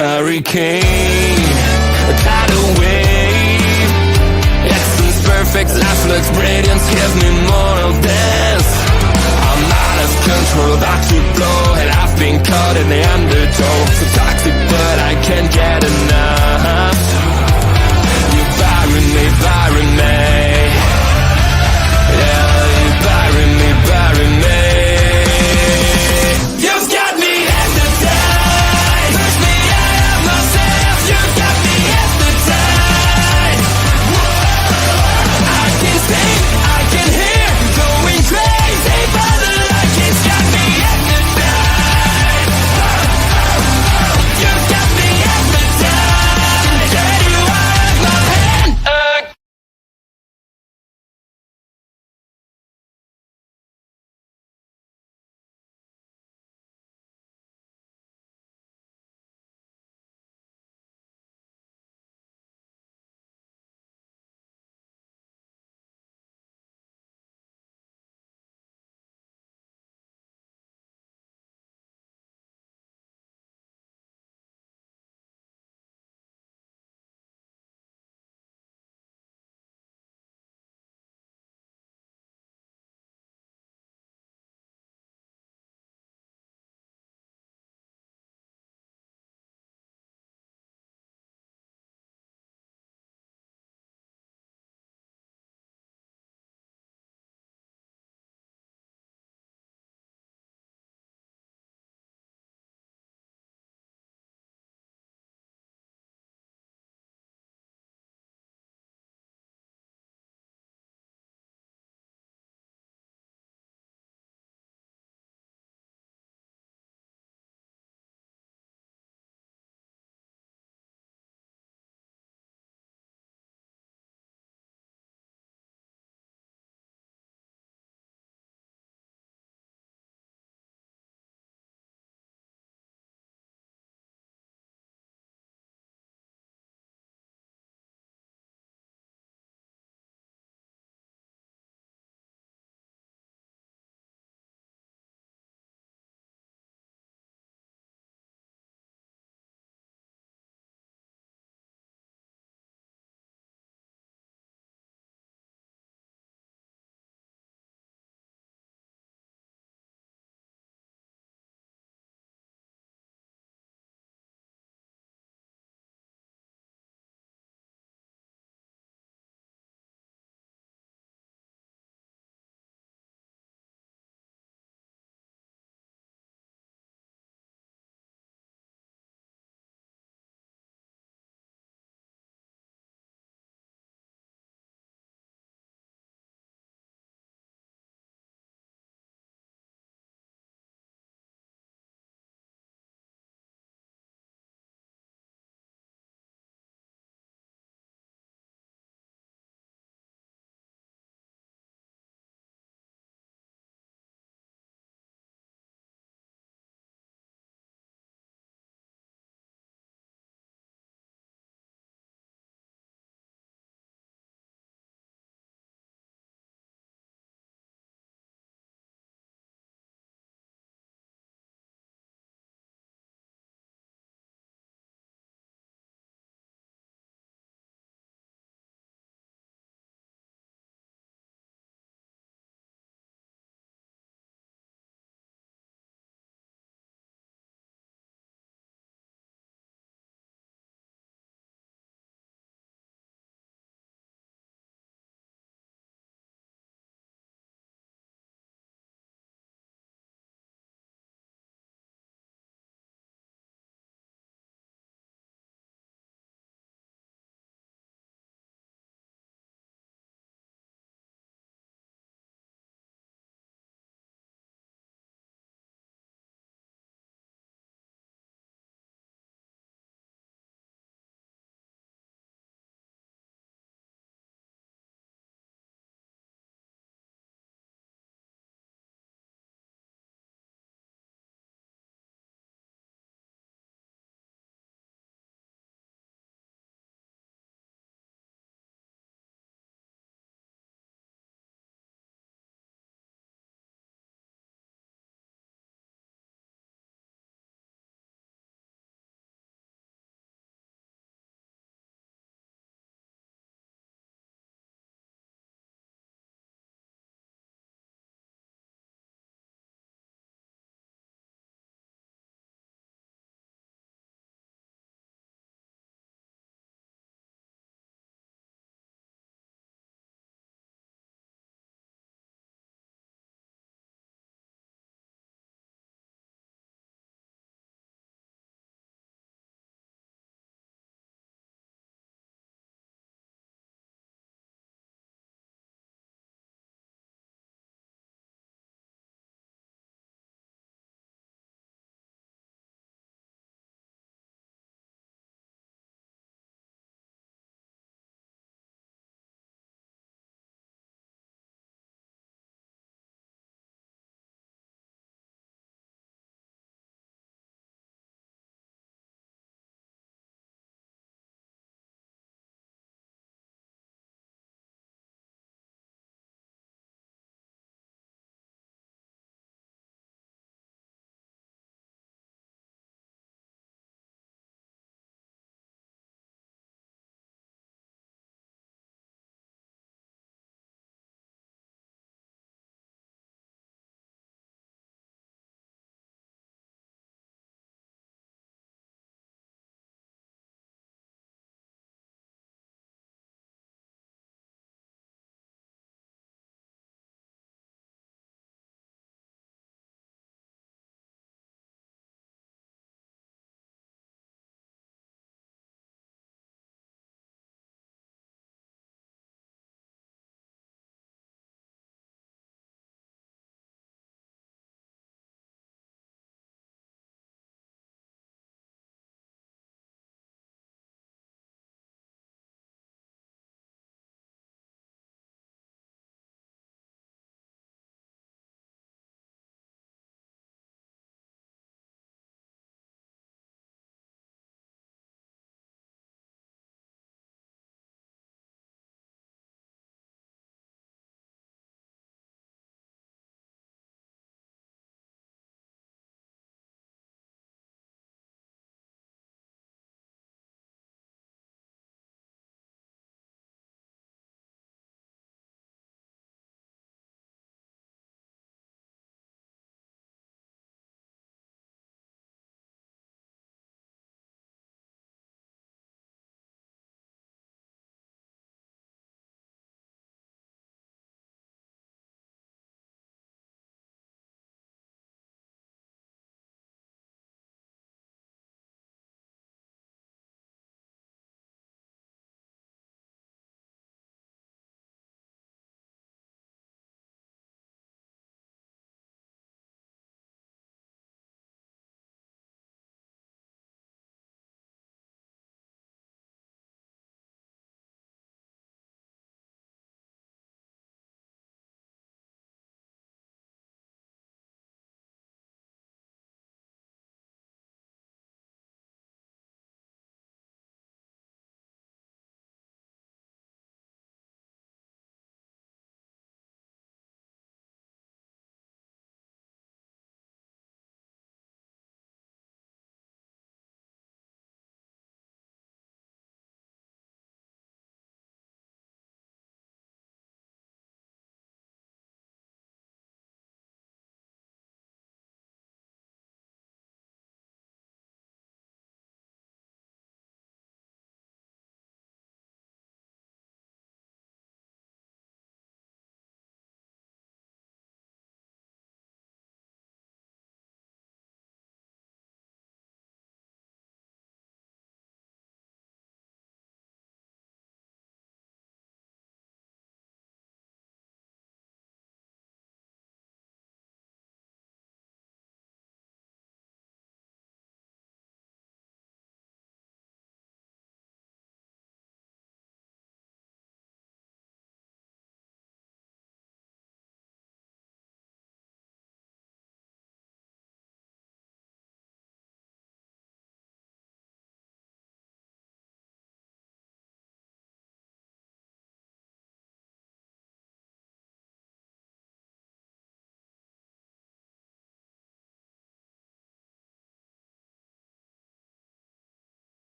Hurricane, a tidal wave. Essence perfect, life looks brilliant. Give me more of this. I'm out of control, about to blow, and I've been caught in the undertow. So toxic, but I can't get enough. You bury me, bury me. Yeah, you bury me, bury me. You've got me hypnotized. Push me out of myself.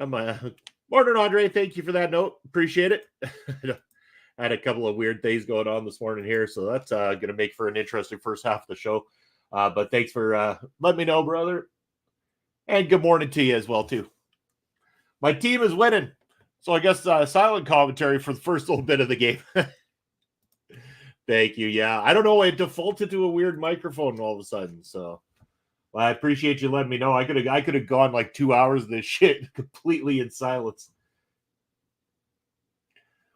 Morning, Andre. Thank you for that note. Appreciate it. I had a couple of weird things going on this morning here, so that's going to make for an interesting first half of the show. But thanks for letting me know, brother. And good morning to you as well, too. My team is winning. So I guess silent commentary for the first little bit of the game. Thank you. Yeah, I don't know. It defaulted to a weird microphone all of a sudden. So well, I appreciate you letting me know. I could have gone like 2 hours of this shit completely in silence.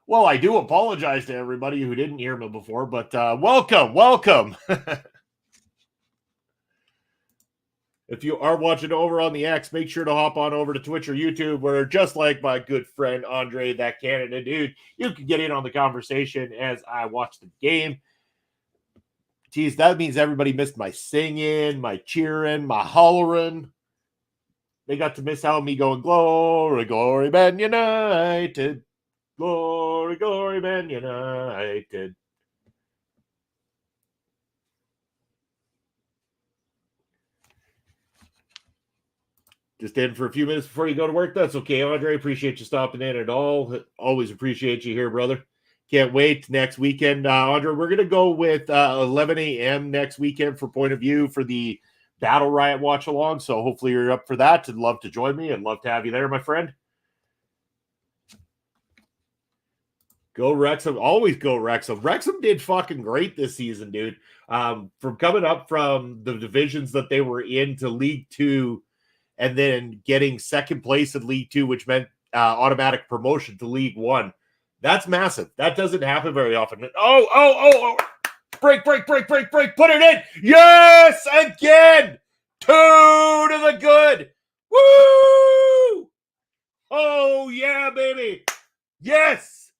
Well, I do apologize to everybody who didn't hear me before, but welcome. If you are watching over on the X, make sure to hop on over to Twitch or YouTube, where just like my good friend Andre, that Canada dude, you can get in on the conversation as I watch the game. Geez, that means everybody missed my singing, my cheering, my hollering. They got to miss out me going, glory, glory, Man United. Glory, glory, Man United. Just in for a few minutes before you go to work. That's okay, Andre. Appreciate you stopping in at all. Always appreciate you here, brother. Can't wait next weekend. Andre, we're going to go with 11 a.m. next weekend for Point of View for the Battle Riot watch along. So hopefully you're up for that and love to join me and love to have you there, my friend. Go Wrexham. Always go Wrexham. Wrexham did fucking great this season, dude. From coming up from the divisions that they were in to League Two and then getting second place in League Two, which meant automatic promotion to League One. That's massive. That doesn't happen very often. Oh. Break. Put it in. Yes, again. 2 to the good. Woo! Oh, yeah, baby. Yes.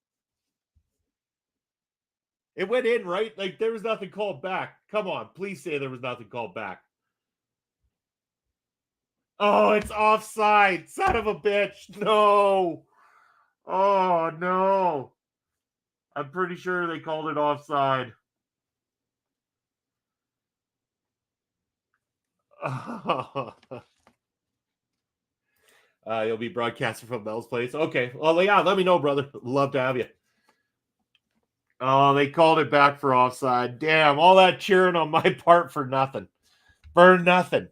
It went in, right? Like, there was nothing called back. Come on. Please say there was nothing called back. Oh, it's offside. Son of a bitch. No. Oh, no. I'm pretty sure they called it offside. You'll be broadcasting from Mel's place. Okay. Well, yeah, let me know, brother. Love to have you. Oh, they called it back for offside. Damn, all that cheering on my part for nothing. For nothing.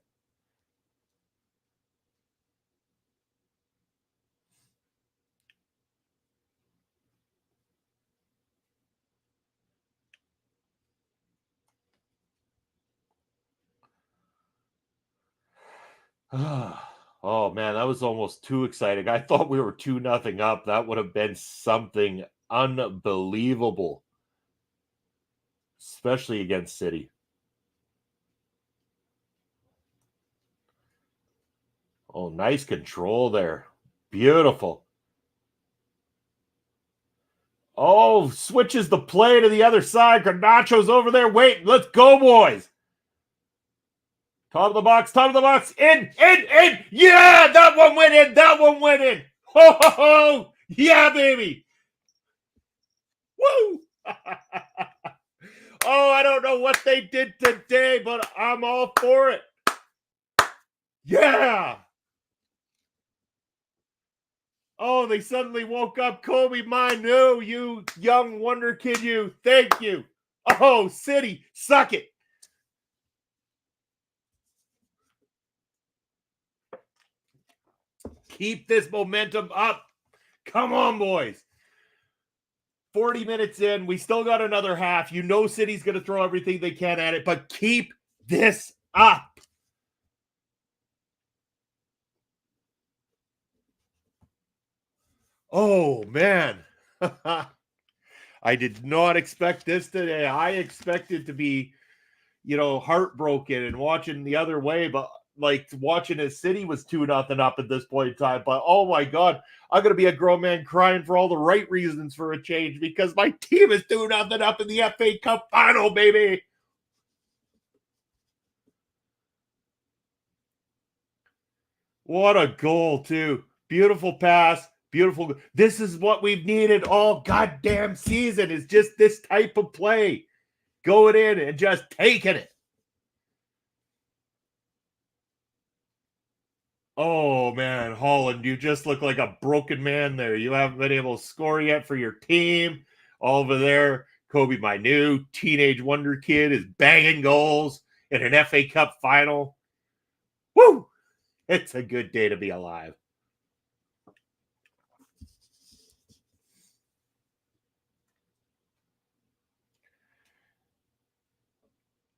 Oh, man, that was almost too exciting. I thought we were 2-0 up. That would have been something unbelievable, especially against City. Oh, nice control there. Beautiful. Oh, switches the play to the other side. Garnacho's over there. Wait, let's go, boys. Top of the box. In. Yeah, that one went in. Ho. Yeah, baby. Woo. Oh, I don't know what they did today, but I'm all for it. Yeah. Oh, they suddenly woke up. Kobe Manu, you young wonder kid, you. Thank you. Oh, City, suck it. Keep this momentum up. Come on, boys. 40 minutes in. We still got another half. You know City's going to throw everything they can at it, but keep this up. Oh, man. I did not expect this today. I expected to be, heartbroken and watching the other way, but like watching as City was 2-0 up at this point in time. But oh my God, I'm going to be a grown man crying for all the right reasons for a change because my team is 2-0 up in the FA Cup final, baby. What a goal, too. Beautiful pass. Beautiful. This is what we've needed all goddamn season is just this type of play. Going in and just taking it. Oh, man, Holland, you just look like a broken man there. You haven't been able to score yet for your team. All over there, Kobe, my new teenage wonder kid, is banging goals in an FA Cup final. Woo! It's a good day to be alive.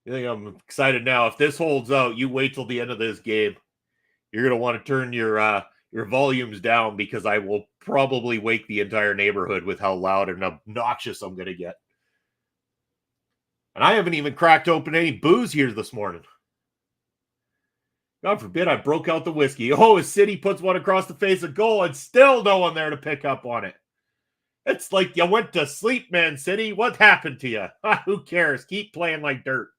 You think I'm excited now? If this holds out, you wait till the end of this game. You're going to want to turn your volumes down because I will probably wake the entire neighborhood with how loud and obnoxious I'm going to get. And I haven't even cracked open any booze here this morning. God forbid I broke out the whiskey. Oh, City puts one across the face of goal and still no one there to pick up on it. It's like you went to sleep, Man City. What happened to you? Who cares? Keep playing like dirt.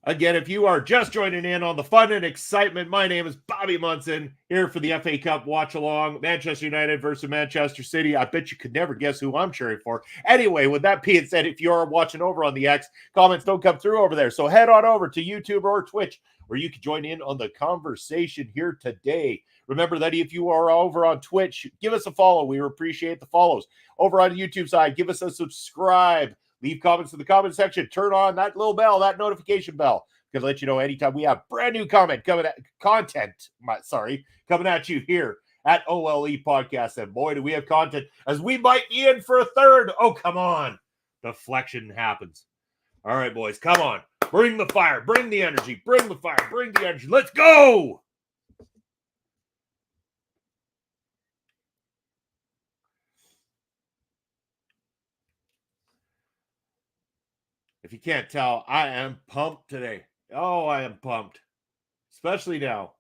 Again, if you are just joining in on the fun and excitement, my name is Bobby Munson, here for the FA Cup watch-along, Manchester United versus Manchester City. I bet you could never guess who I'm cheering for. Anyway, with that being said, if you are watching over on the X, comments don't come through over there. So head on over to YouTube or Twitch, where you can join in on the conversation here today. Remember that if you are over on Twitch, give us a follow. We appreciate the follows. Over on the YouTube side, give us a subscribe. Leave comments in the comment section. Turn on that little bell, that notification bell, because let you know anytime we have brand new content coming at you here at OLE Podcast. And boy, do we have content as we might be in for a third. Oh, come on. Deflection happens. All right, boys, come on. Bring the fire. Bring the energy. Bring the fire. Bring the energy. Let's go. If you can't tell, I am pumped today. Oh, I am pumped. Especially now.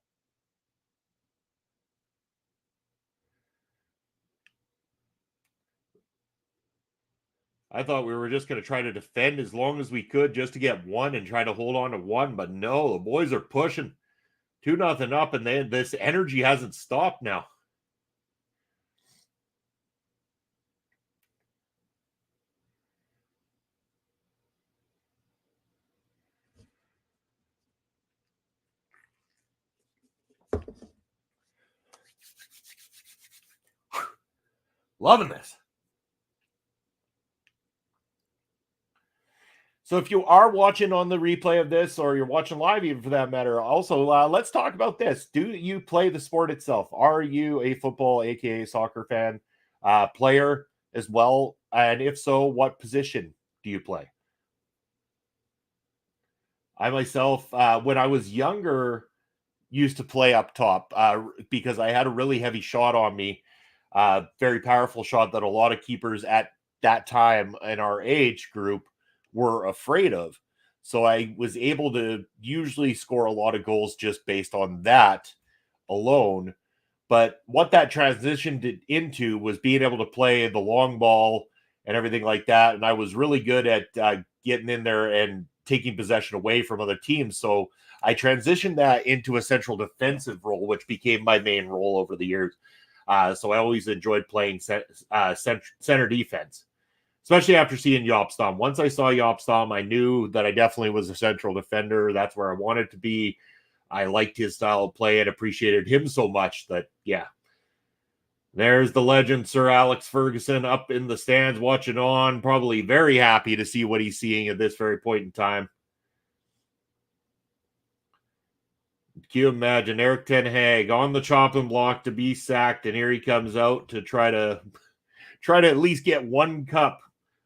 I thought we were just going to try to defend as long as we could just to get one and try to hold on to one. But no, the boys are pushing 2-0 up, and this energy hasn't stopped now. Loving this. So if you are watching on the replay of this, or you're watching live even for that matter, also let's talk about this. Do you play the sport itself? Are you a football, aka soccer fan, player as well? And if so, what position do you play? I myself, when I was younger, used to play up top because I had a really heavy shot on me, very powerful shot that a lot of keepers at that time in our age group were afraid of. So I was able to usually score a lot of goals just based on that alone. But what that transitioned into was being able to play the long ball and everything like that. And I was really good at getting in there and taking possession away from other teams. So I transitioned that into a central defensive role, which became my main role over the years. So I always enjoyed playing center defense, especially after seeing Jobstam. Once I saw Jobstam, I knew that I definitely was a central defender. That's where I wanted to be. I liked his style of play and appreciated him so much that, yeah. There's the legend, Sir Alex Ferguson, up in the stands watching on, probably very happy to see what he's seeing at this very point in time. Can you imagine Eric Ten Hag on the chopping block to be sacked, and here he comes out to try to at least get one cup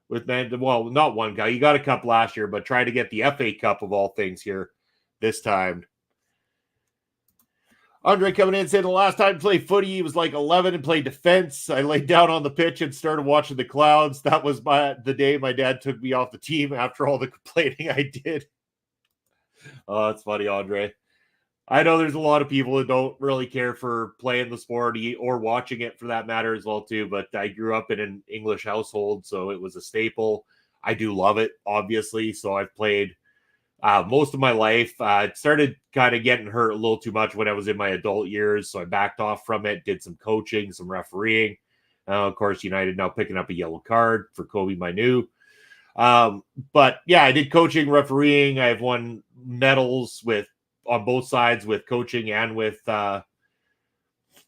with well, not one cup. He got a cup last year, but try to get the FA Cup of all things here this time. Andre coming in saying the last time he played footy, he was like 11 and played defense. I laid down on the pitch and started watching the clouds. That was the day my dad took me off the team after all the complaining I did. Oh, that's funny, Andre. I know there's a lot of people that don't really care for playing the sport or watching it for that matter as well too, but I grew up in an English household, so it was a staple. I do love it, obviously, so I've played most of my life. Started kind of getting hurt a little too much when I was in my adult years, so I backed off from it, did some coaching, some refereeing. Of course, United now picking up a yellow card for Kobe Manu. But yeah, I did coaching, refereeing. I have won medals on both sides with coaching and with and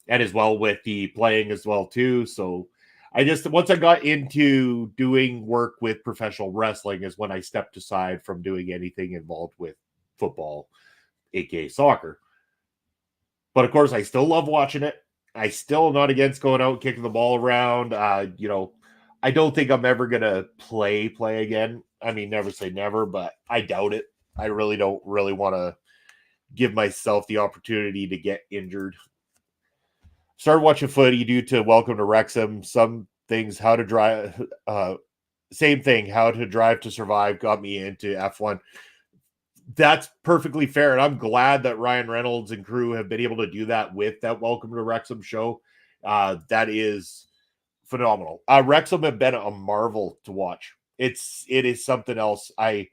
as well with the playing as well too. So once I got into doing work with professional wrestling is when I stepped aside from doing anything involved with football, aka soccer. But of course, I still love watching it. I still not against going out and kicking the ball around. I don't think I'm ever gonna play again. I mean, never say never, but I doubt it. I really don't really want to give myself the opportunity to get injured. Started watching footy due to Welcome to Wrexham. Some things, how to drive, same thing, how to drive to survive got me into F1. That's perfectly fair. And I'm glad that Ryan Reynolds and crew have been able to do that with that Welcome to Wrexham show. That is phenomenal. Wrexham have been a marvel to watch. It is something else. I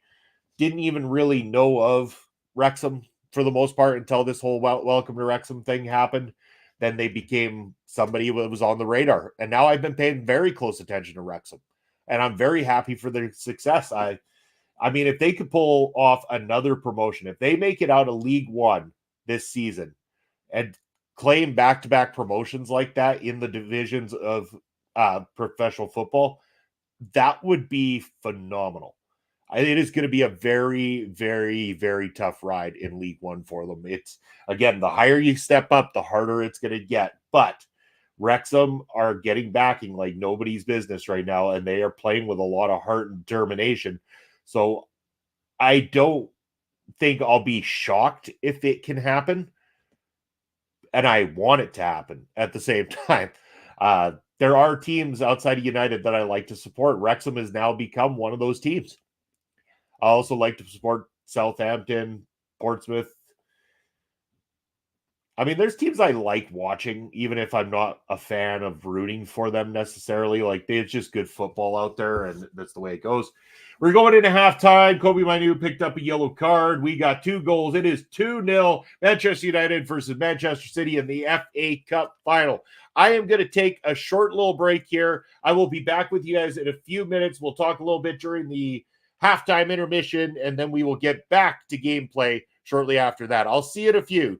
didn't even really know of Wrexham for the most part until this whole Welcome to Wrexham thing happened. Then they became somebody that was on the radar. And now I've been paying very close attention to Wrexham. And I'm very happy for their success. I mean, if they could pull off another promotion, if they make it out of League One this season and claim back-to-back promotions like that in the divisions of professional football, that would be phenomenal. It is going to be a very, very, very tough ride in League One for them. It's, again, the higher you step up, the harder it's going to get. But Wrexham are getting backing like nobody's business right now, and they are playing with a lot of heart and determination. So I don't think I'll be shocked if it can happen. And I want it to happen at the same time. There are teams outside of United that I like to support. Wrexham has now become one of those teams. I also like to support Southampton, Portsmouth. I mean, there's teams I like watching, even if I'm not a fan of rooting for them necessarily. Like, it's just good football out there, and that's the way it goes. We're going into halftime. Kobe Mainu picked up a yellow card. We got 2 goals. It is 2-0 Manchester United versus Manchester City in the FA Cup final. I am going to take a short little break here. I will be back with you guys in a few minutes. We'll talk a little bit during the halftime intermission, and then we will get back to gameplay shortly after that. I'll see you in a few.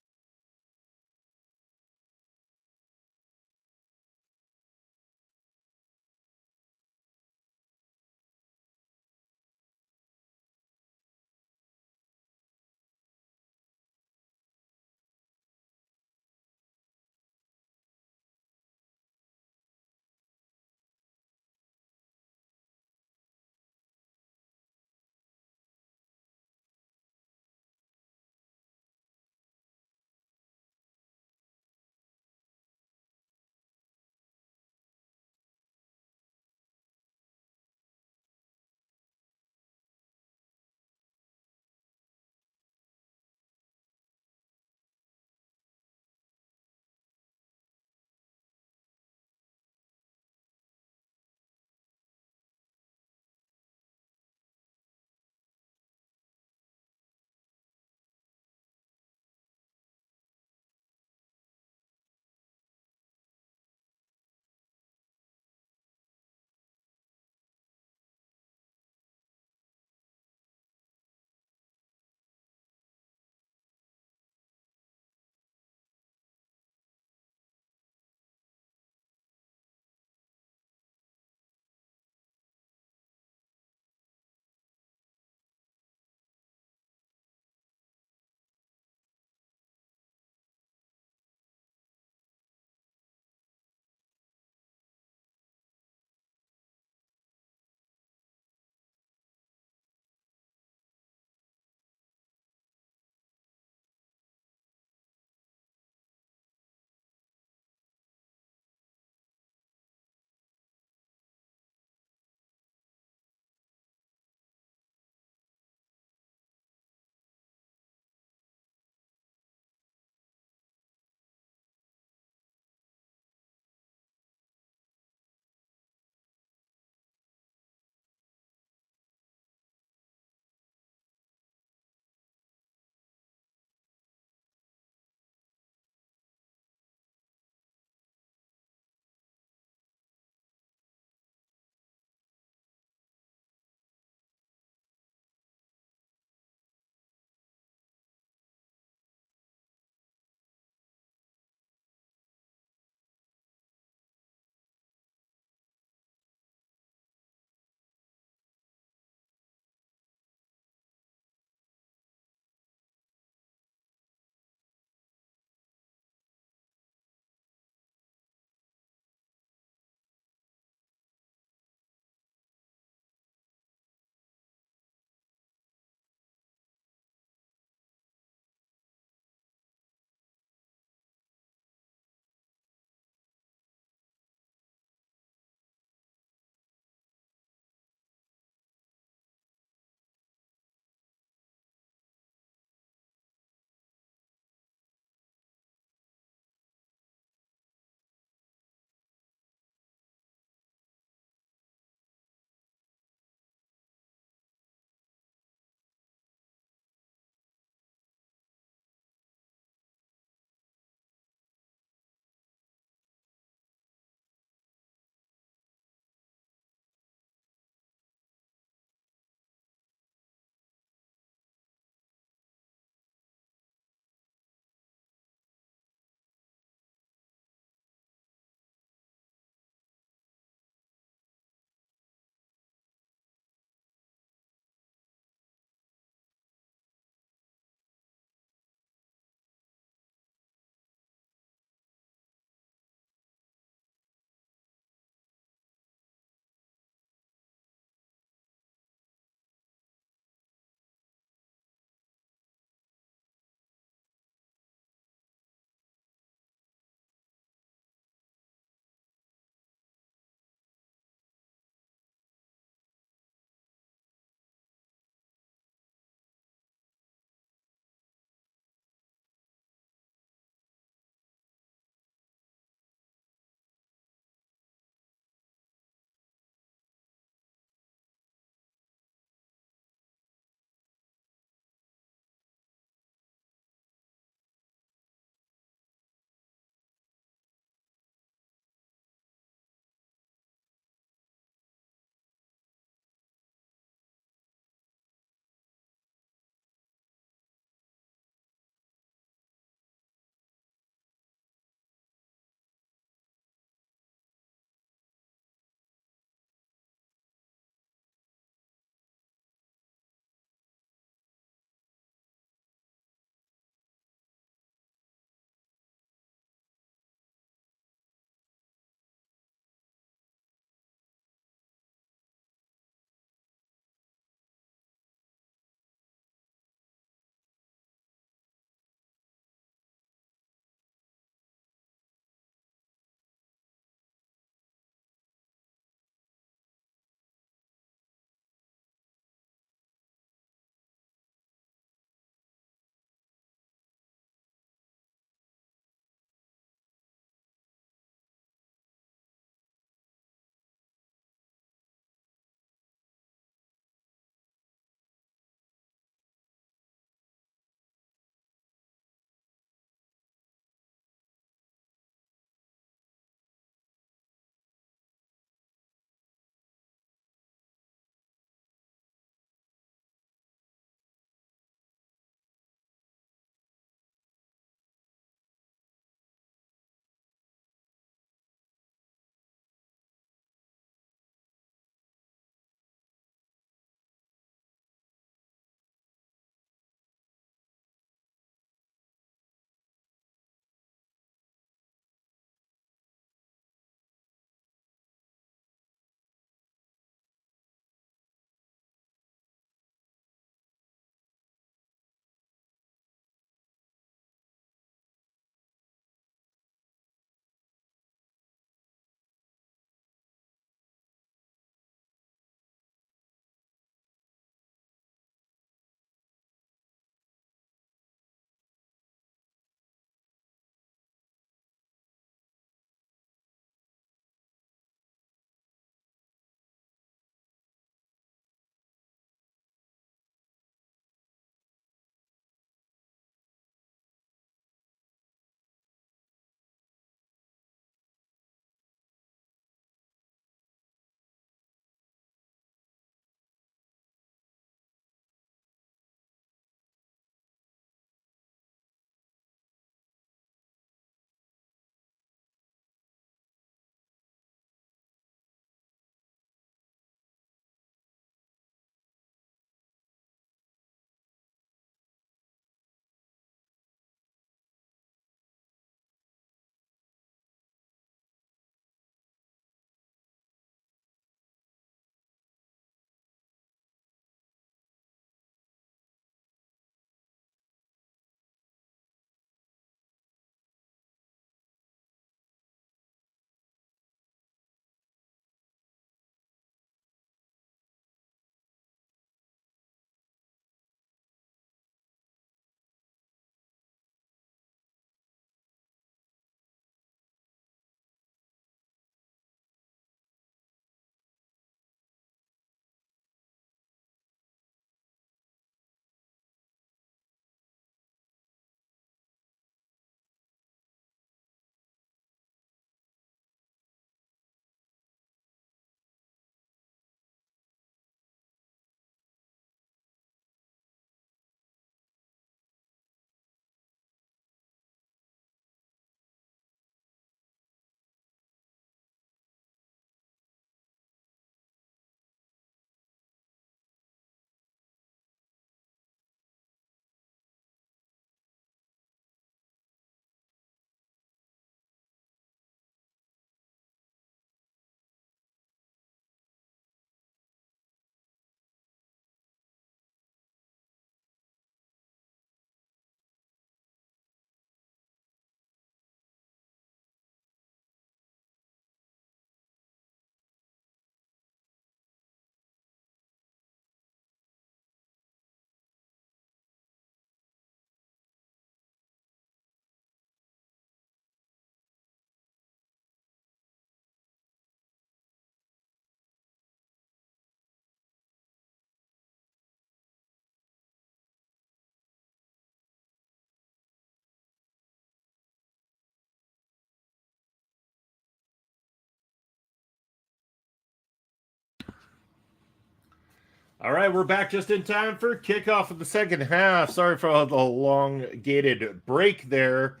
All right, we're back just in time for kickoff of the second half. Sorry for the elongated break there,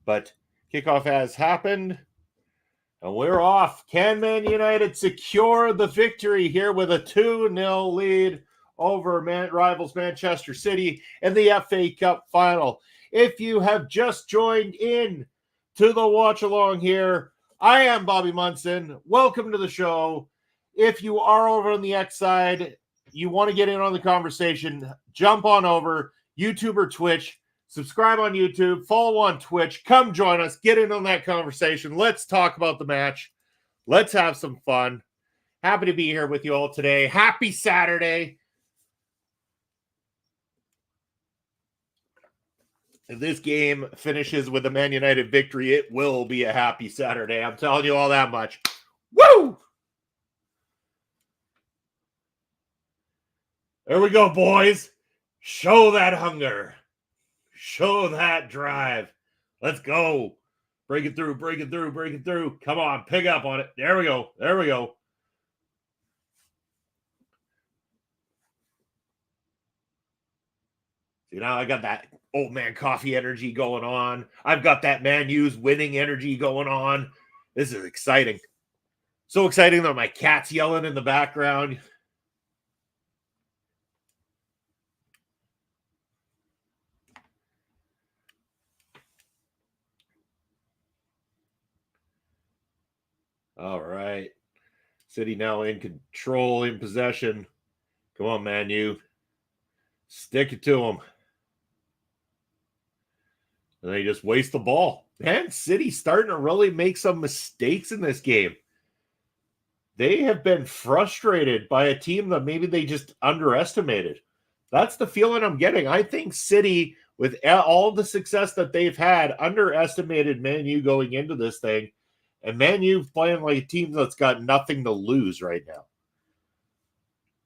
but kickoff has happened, and we're off. Can Man United secure the victory here with a 2-0 lead over rivals Manchester City in the FA Cup final? If you have just joined in to the watch along here, I am Bobby Munson. Welcome to the show. If you are over on the X side, you want to get in on the conversation, jump on over, YouTube or Twitch, subscribe on YouTube, follow on Twitch, come join us, get in on that conversation. Let's talk about the match. Let's have some fun. Happy to be here with you all today. Happy Saturday. If this game finishes with a Man United victory, it will be a happy Saturday. I'm telling you all that much. Woo! There we go, boys. Show that hunger. Show that drive. Let's go. Break it through, break it through, break it through. Come on, pick up on it. There we go. There we go. See, now I got that old man coffee energy going on. I've got that Man U's winning energy going on. This is exciting. So exciting that my cat's yelling in the background. All right. City now in control, in possession. Come on, Man U. Stick it to them. And they just waste the ball. Man, City starting to really make some mistakes in this game. They have been frustrated by a team that maybe they just underestimated. That's the feeling I'm getting. I think City, with all the success that they've had, underestimated Man U going into this thing. And Man U playing like a team that's got nothing to lose right now.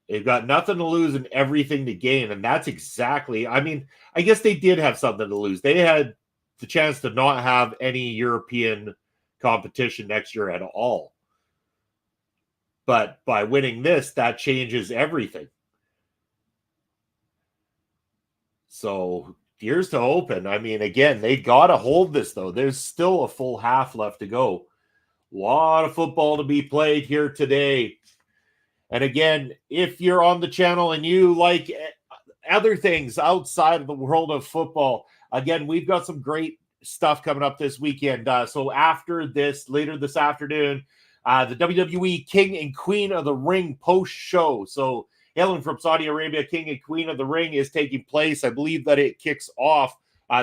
They've got nothing to lose and everything to gain. And that's exactly, I mean, I guess they did have something to lose. They had the chance to not have any European competition next year at all. But by winning this, that changes everything. So here's to open. I mean, again, they got to hold this, though. There's still a full half left to go. A lot of football to be played here today. And again, if you're on the channel and you like other things outside of the world of football, again, we've got some great stuff coming up this weekend. So after this, later this afternoon, the WWE King and Queen of the Ring post show. So hailing from Saudi Arabia, King and Queen of the Ring is taking place. I believe that it kicks off.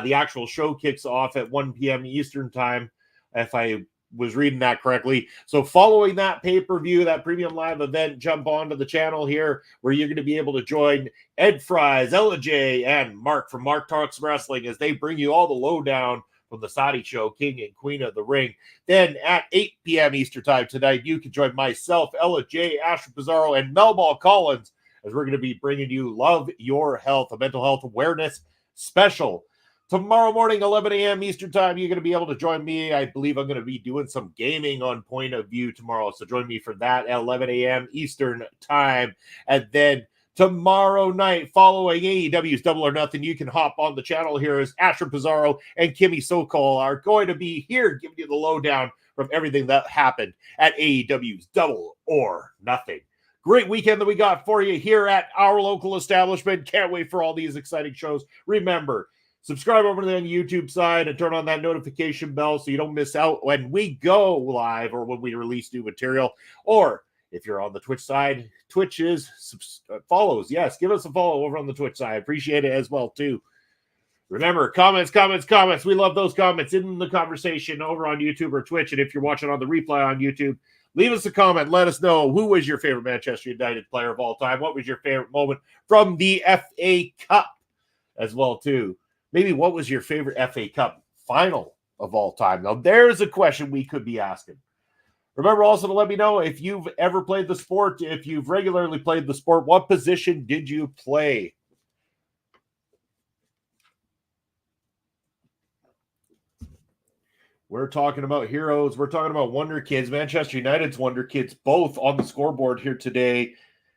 The actual show kicks off at 1 p.m. Eastern time, if I was reading that correctly. So following that pay-per-view, that premium live event, jump onto the channel here where you're going to be able to join Ed Fries, Ella J, and Mark from Mark Talks Wrestling as they bring you all the lowdown from the Saudi show, King and Queen of the Ring. Then at 8 p.m. Eastern time tonight, you can join myself, Ella J, Asher Pizarro, and Melball Collins as we're going to be bringing you Love Your Health, a mental health awareness special. Tomorrow morning, 11 a.m. Eastern time, you're going to be able to join me. I believe I'm going to be doing some gaming on Point of View tomorrow. So join me for that at 11 a.m. Eastern time. And then tomorrow night, following AEW's Double or Nothing, you can hop on the channel here as Asher Pizarro and Kimmy Sokol are going to be here giving you the lowdown from everything that happened at AEW's Double or Nothing. Great weekend that we got for you here at our local establishment. Can't wait for all these exciting shows. Remember, subscribe over to the YouTube side and turn on that notification bell so you don't miss out when we go live or when we release new material. Or if you're on the Twitch side, Twitch is follows. Yes, give us a follow over on the Twitch side. Appreciate it as well, too. Remember, comments. We love those comments in the conversation over on YouTube or Twitch. And if you're watching on the replay on YouTube, leave us a comment. Let us know who was your favorite Manchester United player of all time. What was your favorite moment from the FA Cup as well, too. Maybe what was your favorite FA Cup final of all time? Now, there's a question we could be asking. Remember also to let me know if you've ever played the sport, if you've regularly played the sport, what position did you play? We're talking about heroes. We're talking about wonder kids. Manchester United's wonder kids both on the scoreboard here today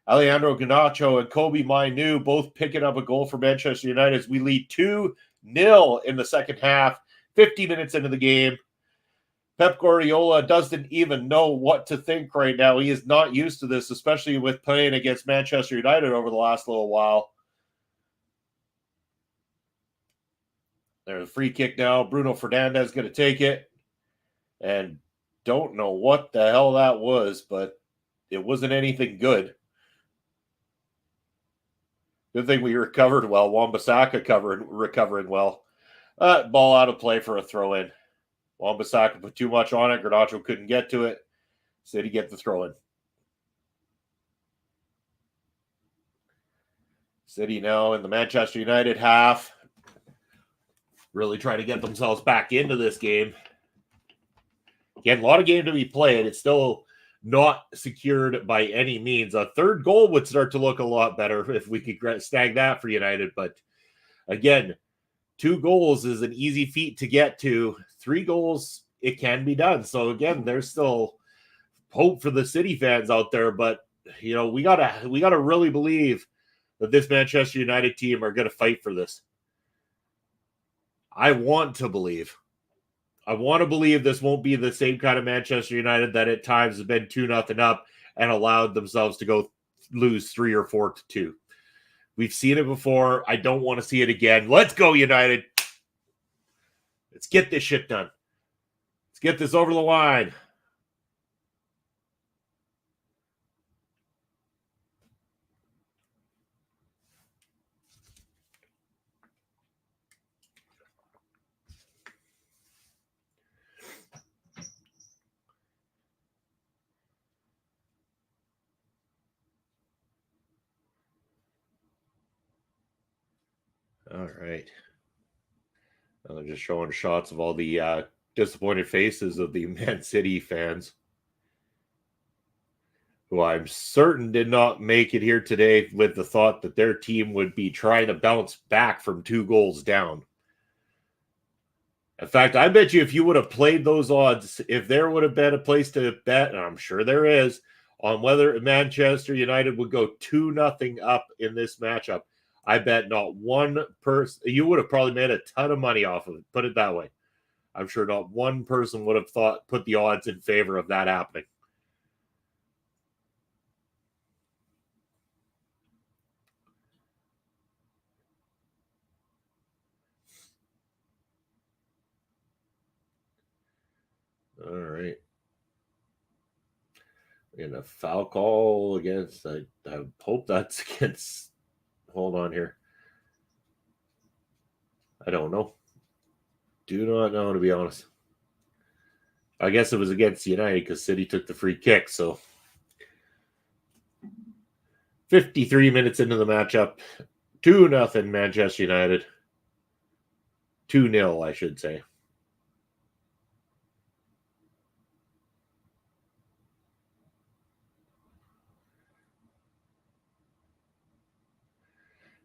Alejandro Garnacho and Kobe Mainu both picking up a goal for Manchester United as we lead 2-0 in the second half, 50 minutes into the game. Pep Guardiola doesn't even know what to think right now. He is not used to this, especially with playing against Manchester United over the last little while. There's a free kick now. Bruno Fernandes going to take it. And don't know what the hell that was, but it wasn't anything good. Good thing we recovered well. Wan-Bissaka recovering well. Ball out of play for a throw-in. Wan-Bissaka put too much on it. Garnacho couldn't get to it. City get the throw-in. City now in the Manchester United half. Really trying to get themselves back into this game. Again, a lot of game to be played. It's still not secured by any means. A third goal would start to look a lot better if we could snag that for United. But again, 2 goals is an easy feat to get to. 3 goals, it can be done. So again, there's still hope for the City fans out there. But you know, we gotta really believe that this Manchester United team are going to fight for this. I want to believe this won't be the same kind of Manchester United that at times has been 2-0 up and allowed themselves to go lose 3 or 4-2. We've seen it before. I don't want to see it again. Let's go, United. Let's get this shit done. Let's get this over the line. All right. Now they're just showing shots of all the disappointed faces of the Man City fans, who I'm certain did not make it here today with the thought that their team would be trying to bounce back from 2 goals down. In fact, I bet you if you would have played those odds, if there would have been a place to bet, and I'm sure there is, on whether Manchester United would go 2-0 up in this matchup, I bet not one person, you would have probably made a ton of money off of it. Put it that way. I'm sure not one person would have put the odds in favor of that happening. All right. In a foul call against, I hope that's against, hold on here. I don't know. Do not know, to be honest. I guess it was against United because City took the free kick. So 53 minutes into the matchup, 2-0 Manchester United. 2-0, I should say.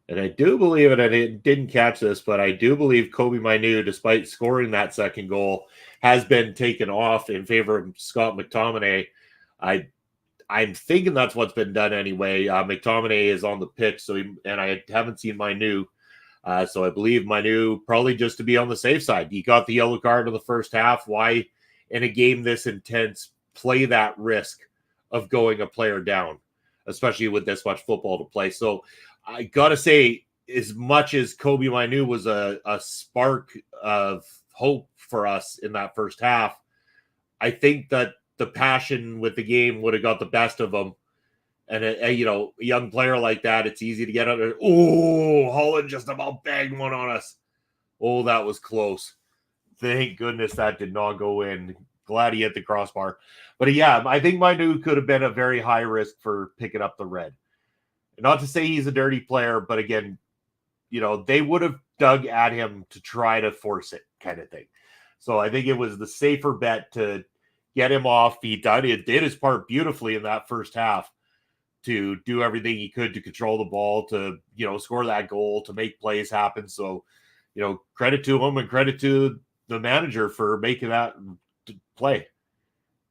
And I do believe, and I didn't catch this, but I do believe Kobe Mainu, despite scoring that second goal, has been taken off in favor of Scott McTominay. I'm thinking that's what's been done anyway. McTominay is on the pitch, and I haven't seen Mainu. So I believe Mainu, probably just to be on the safe side. He got the yellow card in the first half. Why, in a game this intense, play that risk of going a player down, especially with this much football to play? So I got to say, as much as Kobe Mainu was a spark of hope for us in that first half, I think that the passion with the game would have got the best of him. And, a young player like that, it's easy to get under. Oh, Holland just about banged one on us. Oh, that was close. Thank goodness that did not go in. Glad he hit the crossbar. But yeah, I think Mainu could have been a very high risk for picking up the red. Not to say he's a dirty player, but again, they would have dug at him to try to force it, kind of thing. So I think it was the safer bet to get him off. He did his part beautifully in that first half to do everything he could to control the ball, to, score that goal, to make plays happen. So, credit to him and credit to the manager for making that play.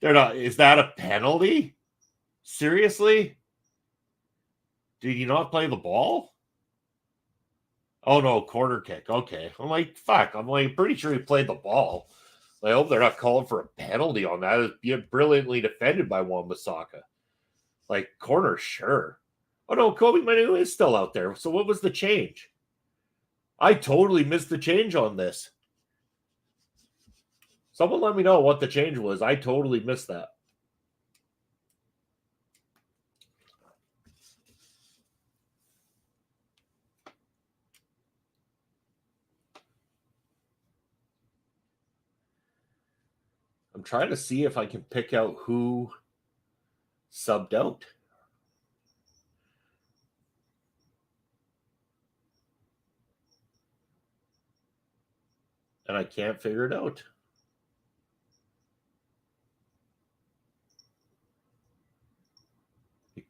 Is that a penalty? Seriously? Did he not play the ball? Oh, no, corner kick. Okay. I'm like, fuck. I'm like, pretty sure he played the ball. I hope they're not calling for a penalty on that. It was brilliantly defended by Wan-Bissaka. Like, corner, sure. Oh, no, Kobe Manu is still out there. So what was the change? I totally missed the change on this. Someone let me know what the change was. I totally missed that. I'm trying to see if I can pick out who subbed out. And I can't figure it out.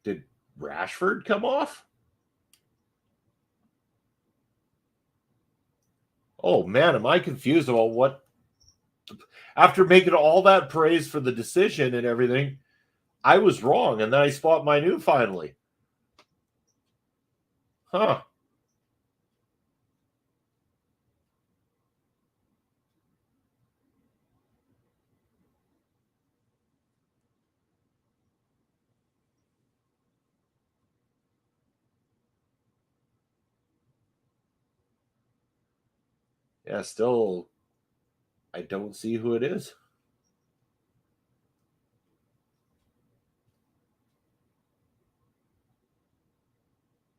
Did Rashford come off? Oh, man, am I confused about what? After making all that praise for the decision and everything, I was wrong, and then I spot Manu finally. Huh. Yeah, still, I don't see who it is.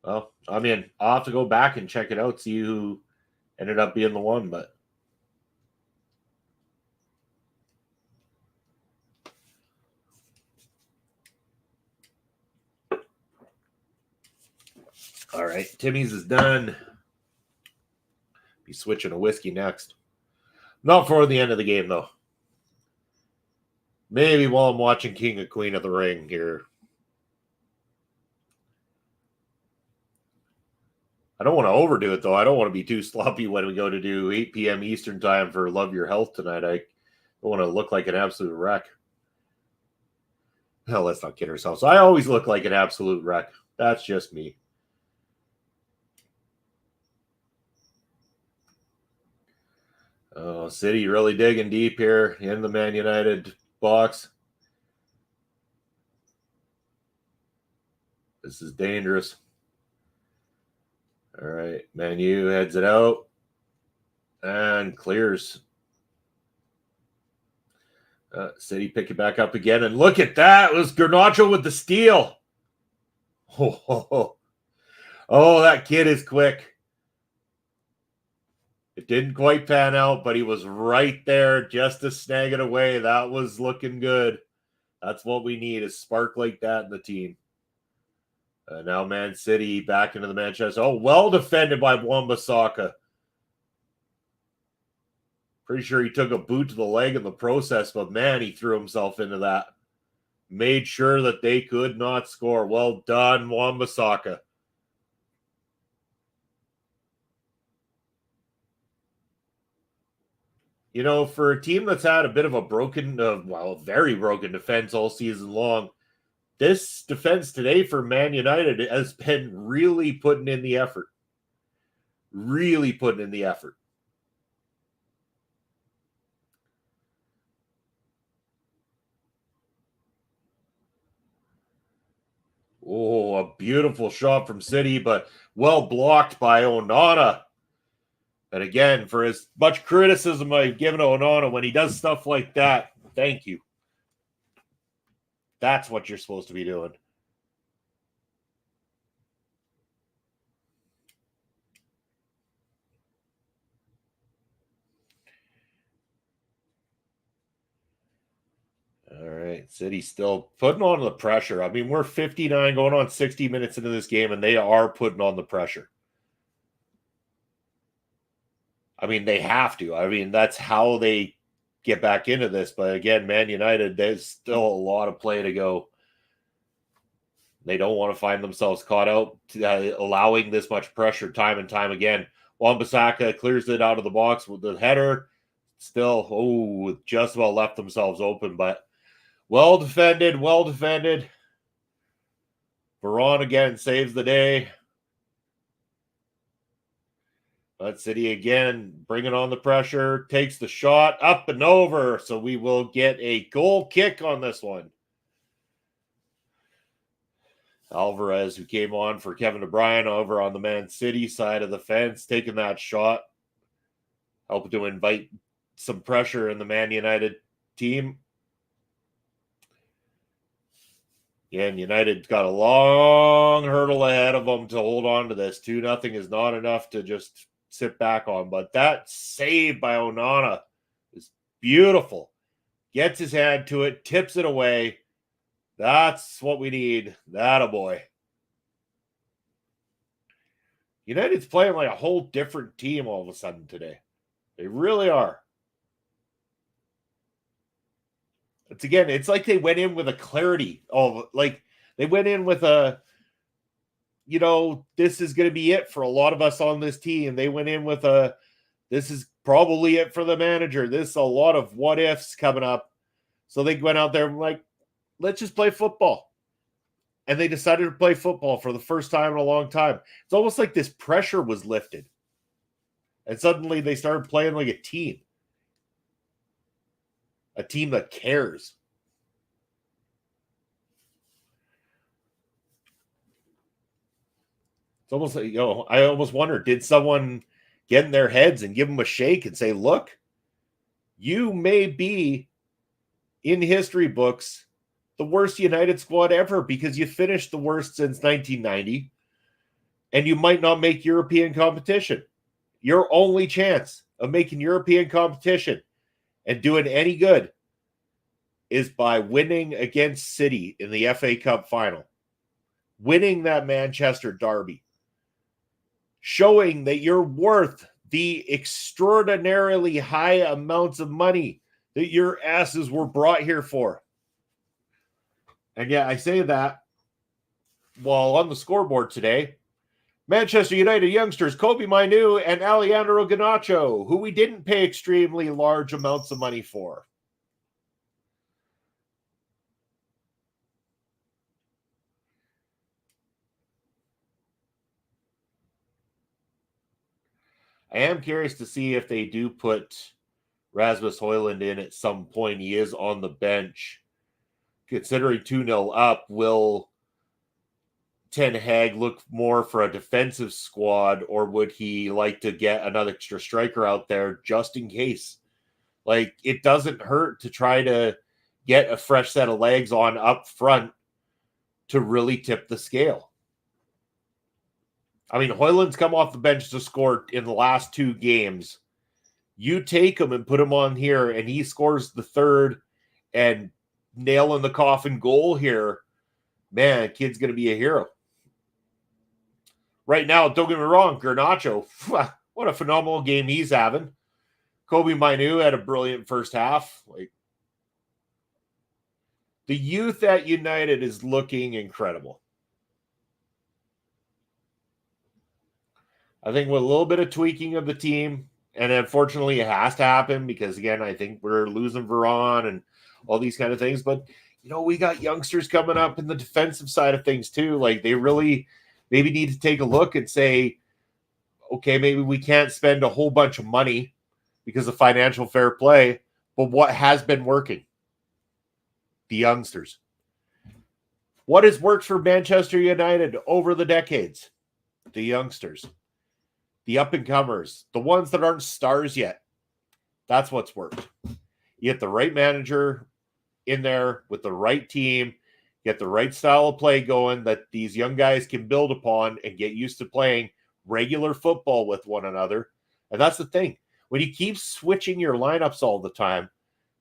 Well, I mean, I'll have to go back and check it out, see who ended up being the one, but all right, Timmy's is done. Be switching to whiskey next. Not for the end of the game, though. Maybe while I'm watching King of Queen of the Ring here. I don't want to overdo it, though. I don't want to be too sloppy when we go to do 8 p.m. Eastern time for Love Your Health tonight. I don't want to look like an absolute wreck. Hell, let's not kid ourselves. I always look like an absolute wreck. That's just me. Oh, City really digging deep here in the Man United box. This is dangerous. All right, Man U heads it out and clears. City pick it back up again, and look at that. It was Garnacho with the steal. Oh, that kid is quick. It didn't quite pan out, but he was right there just to snag it away. That was looking good. That's what we need, is spark like that in the team. Now Man City back into the Manchester. Oh, well defended by Wan-Bissaka. Pretty sure he took a boot to the leg in the process, but man, he threw himself into that. Made sure that they could not score. Well done, Wan-Bissaka. You know, for a team that's had a bit of a broken, very broken defense all season long, this defense today for Man United has been really putting in the effort. Really putting in the effort. Oh, a beautiful shot from City, but well blocked by Onana. And again, for as much criticism I've given Onana when he does stuff like that, thank you. That's what you're supposed to be doing. All right, City still putting on the pressure. I mean, we're 59 going on 60 minutes into this game, and they are putting on the pressure. I mean, they have to. I mean, that's how they get back into this. But again, Man United, there's still a lot of play to go. They don't want to find themselves caught out, allowing this much pressure time and time again. Wan-Bissaka clears it out of the box with the header. Still, just about left themselves open, but well defended, well defended. Veron again saves the day. But City again, bringing on the pressure, takes the shot up and over. So we will get a goal kick on this one. Alvarez, who came on for Kevin De Bruyne over on the Man City side of the fence, taking that shot, helping to invite some pressure in the Man United team. Again, United got a long hurdle ahead of them to hold on to this. 2-0 is not enough to just sit back on. But that save by Onana is beautiful. Gets his hand to it, tips it away. That's what we need. That a boy. United's playing like a whole different team all of a sudden today. They really are. It's like they went in with a clarity. Like they went in with a, this is going to be it for a lot of us on this team. They went in with this is probably it for the manager. This is a lot of what ifs coming up. So they went out there and like, let's just play football. And they decided to play football for the first time in a long time. It's almost like this pressure was lifted. And suddenly they started playing like a team. A team that cares. It's almost like, I almost wonder, did someone get in their heads and give them a shake and say, look, you may be in history books the worst United squad ever because you finished the worst since 1990 and you might not make European competition. Your only chance of making European competition and doing any good is by winning against City in the FA Cup final. Winning that Manchester derby. Showing that you're worth the extraordinarily high amounts of money that your asses were brought here for. And yeah, I say that while on the scoreboard today, Manchester United youngsters Kobe Mainu and Alejandro Garnacho, who we didn't pay extremely large amounts of money for. I am curious to see if they do put Rasmus Højlund in at some point. He is on the bench. Considering 2-0 up, will Ten Hag look more for a defensive squad, or would he like to get another extra striker out there just in case? Like, it doesn't hurt to try to get a fresh set of legs on up front to really tip the scale. I mean, Højlund's come off the bench to score in the last 2 games. You take him and put him on here, and he scores the third and nail in the coffin goal here. Man, kid's going to be a hero. Right now, don't get me wrong, Garnacho, what a phenomenal game he's having. Kobe Mainu had a brilliant first half. Like, the youth at United is looking incredible. I think with a little bit of tweaking of the team, and unfortunately it has to happen because, again, I think we're losing Veron and all these kind of things. But, we got youngsters coming up in the defensive side of things too. Like, they really maybe need to take a look and say, okay, maybe we can't spend a whole bunch of money because of financial fair play, but what has been working? The youngsters. What has worked for Manchester United over the decades? The youngsters. The up-and-comers, the ones that aren't stars yet. That's what's worked. You get the right manager in there with the right team, get the right style of play going that these young guys can build upon and get used to playing regular football with one another. And that's the thing. When you keep switching your lineups all the time,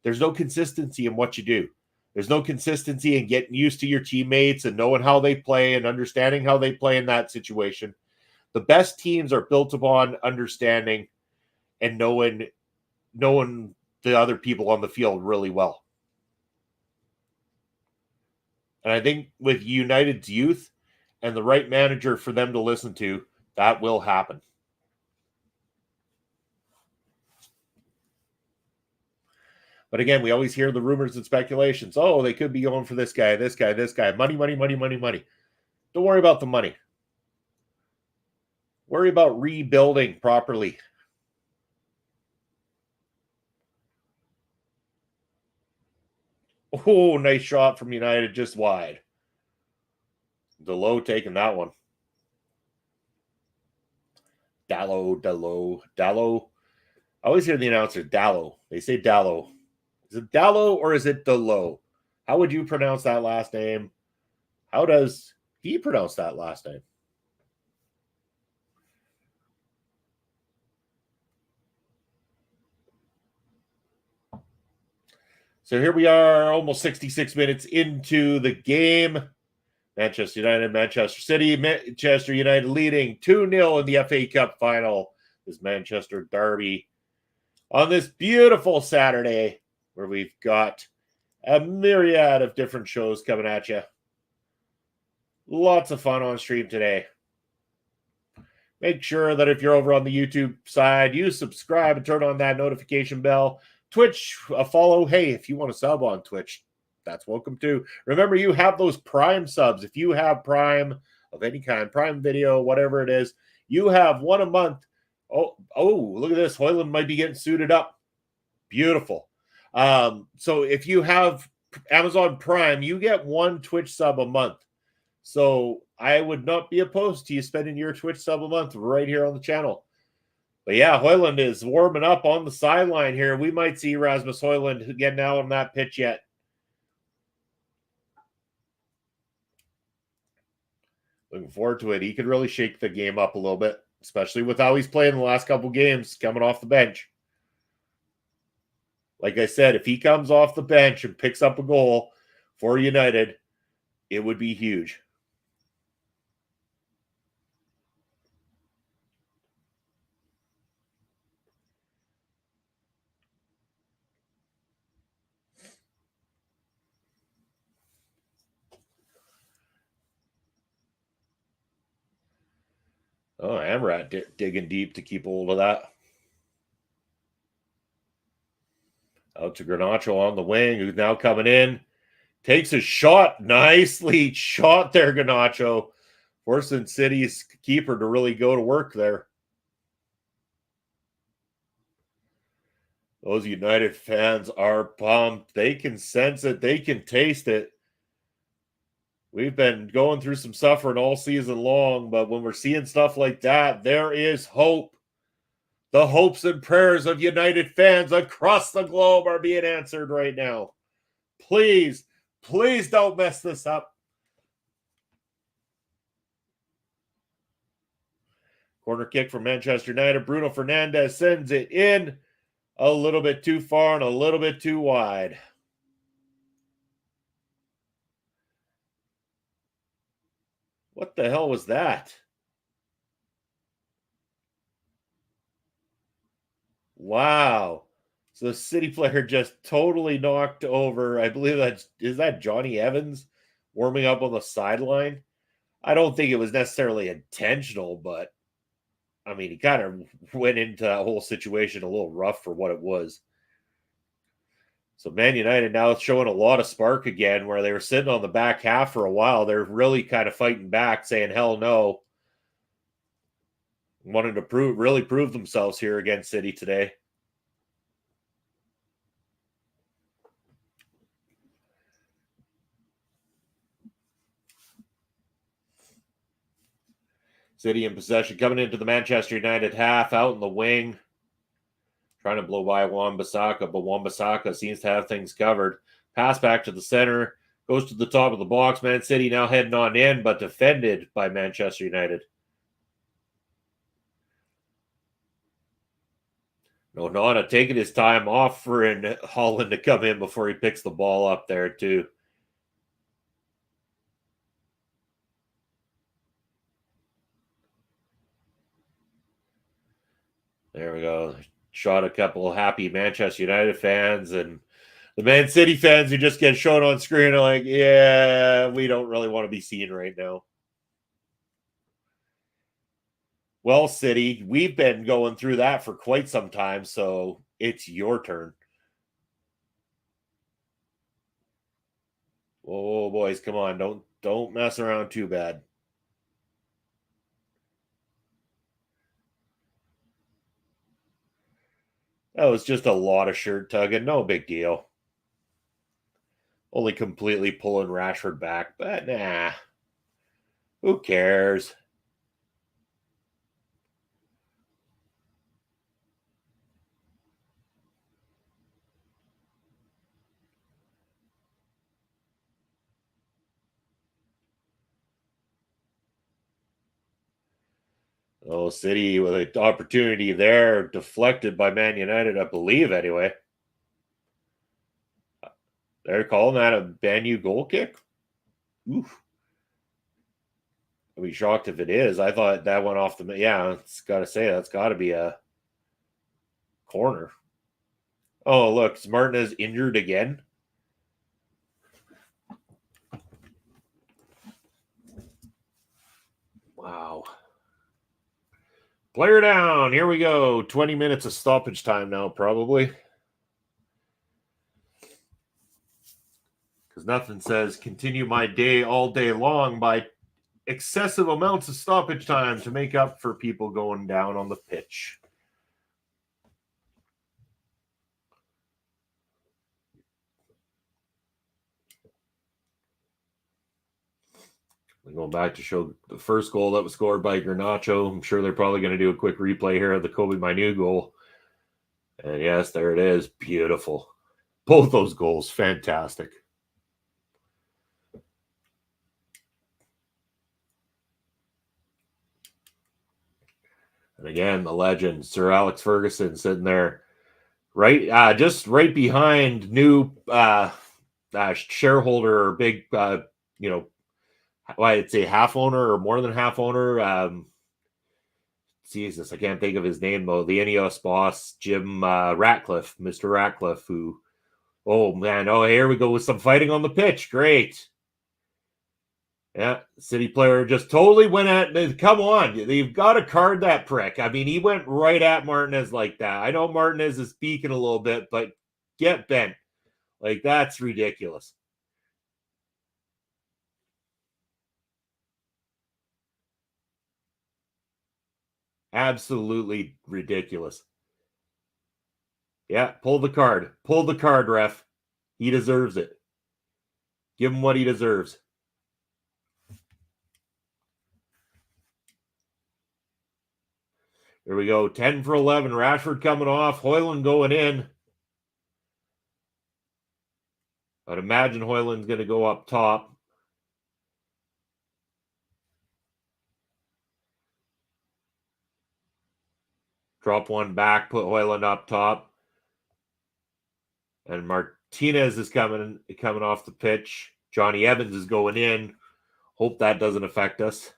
there's no consistency in what you do. There's no consistency in getting used to your teammates and knowing how they play and understanding how they play in that situation. The best teams are built upon understanding and knowing the other people on the field really well. And I think with United's youth and the right manager for them to listen to, that will happen. But again, we always hear the rumors and speculations. Oh, they could be going for this guy, this guy, this guy. Money, money, money, money, money. Don't worry about the money. Worry about rebuilding properly. Oh, nice shot from United, just wide. Dalot taking that one. Dallo. I always hear the announcer, Dallo. They say Dallo. Is it Dallo or is it Dalot? How would you pronounce that last name? How does he pronounce that last name? So here we are, almost 66 minutes into the game. Manchester United, Manchester City. Manchester United leading 2-0 in the FA Cup final. This Manchester derby on this beautiful Saturday where we've got a myriad of different shows coming at you. Lots of fun on stream today. Make sure that if you're over on the YouTube side, you subscribe and turn on that notification bell. Twitch, a follow. Hey, if you want to sub on Twitch, that's welcome too. Remember, you have those Prime subs. If you have Prime of any kind, Prime Video, whatever it is, you have one a month. Oh, look at this. Hoyland might be getting suited up. Beautiful. So if you have Amazon Prime, you get one Twitch sub a month. So I would not be opposed to you spending your Twitch sub a month right here on the channel. But yeah, Hoyland is warming up on the sideline here. We might see Rasmus Hoyland getting out on that pitch yet. Looking forward to it. He could really shake the game up a little bit, especially with how he's playing the last couple games coming off the bench. Like I said, if he comes off the bench and picks up a goal for United, it would be huge. Oh, Emirates digging deep to keep hold of that. Out to Garnacho on the wing, who's now coming in. Takes a shot. Nicely shot there, Garnacho. Forcing City's keeper to really go to work there. Those United fans are pumped. They can sense it. They can taste it. We've been going through some suffering all season long, but when we're seeing stuff like that, there is hope. The hopes and prayers of United fans across the globe are being answered right now. Please don't mess this up. Corner kick from Manchester United. Bruno Fernandes sends it in a little bit too far and a little bit too wide. What the hell was that? Wow. So the City player just totally knocked over. I believe is that Johnny Evans warming up on the sideline? I don't think it was necessarily intentional, but I mean, he kind of went into that whole situation a little rough for what it was. So Man United now showing a lot of spark again, where they were sitting on the back half for a while. They're really kind of fighting back, saying, hell no. Wanted to really prove themselves here against City today. City in possession, coming into the Manchester United half, out in the wing. Trying to blow by Wan-Bissaka, but Wan-Bissaka seems to have things covered. Pass back to the center, goes to the top of the box. Man City now heading on in, but defended by Manchester United. Onana taking his time, offering Holland to come in before he picks the ball up there too. There we go. Shot a couple of happy Manchester United fans, and the Man City fans who just get shown on screen are like, yeah, we don't really want to be seen right now. Well, City, we've been going through that for quite some time, so it's your turn. Oh, boys, come on. Don't mess around too bad. That was just a lot of shirt tugging. No big deal. Only completely pulling Rashford back, but nah. Who cares? Oh, City with an opportunity there, deflected by Man United, I believe, anyway. They're calling that a Banu goal kick? Oof. I'd be shocked if it is. I thought that went off the... Yeah, it's got to say, that's got to be a corner. Oh, look, is Martinez injured again? Wow. Player down. Here we go. 20 minutes of stoppage time now, probably. Because nothing says continue my day all day long by excessive amounts of stoppage time to make up for people going down on the pitch. Going back to show the first goal that was scored by Garnacho. I'm sure they're probably going to do a quick replay here of the Kobe Manu goal. And yes, there it is. Beautiful. Both those goals, fantastic. And again, the legend, Sir Alex Ferguson, sitting there, just right behind new shareholder or big, I'd say half owner or more than half owner. Jesus, I can't think of his name though. The Ineos boss, Jim Ratcliffe, Mr. Ratcliffe, who, oh man, here we go with some fighting on the pitch. Great. Yeah, City player just totally went at. Come on, you've got to card that prick. I mean, he went right at Martinez like that. I know Martinez is speaking a little bit, but get bent. Like, that's ridiculous. Absolutely ridiculous. Yeah, pull the card. Pull the card, ref. He deserves it. Give him what he deserves. Here we go. 10 for 11. Rashford coming off. Højlund going in. I'd imagine Højlund's going to go up top. Drop one back. Put Højlund up top. And Martinez is coming off the pitch. Johnny Evans is going in. Hope that doesn't affect us.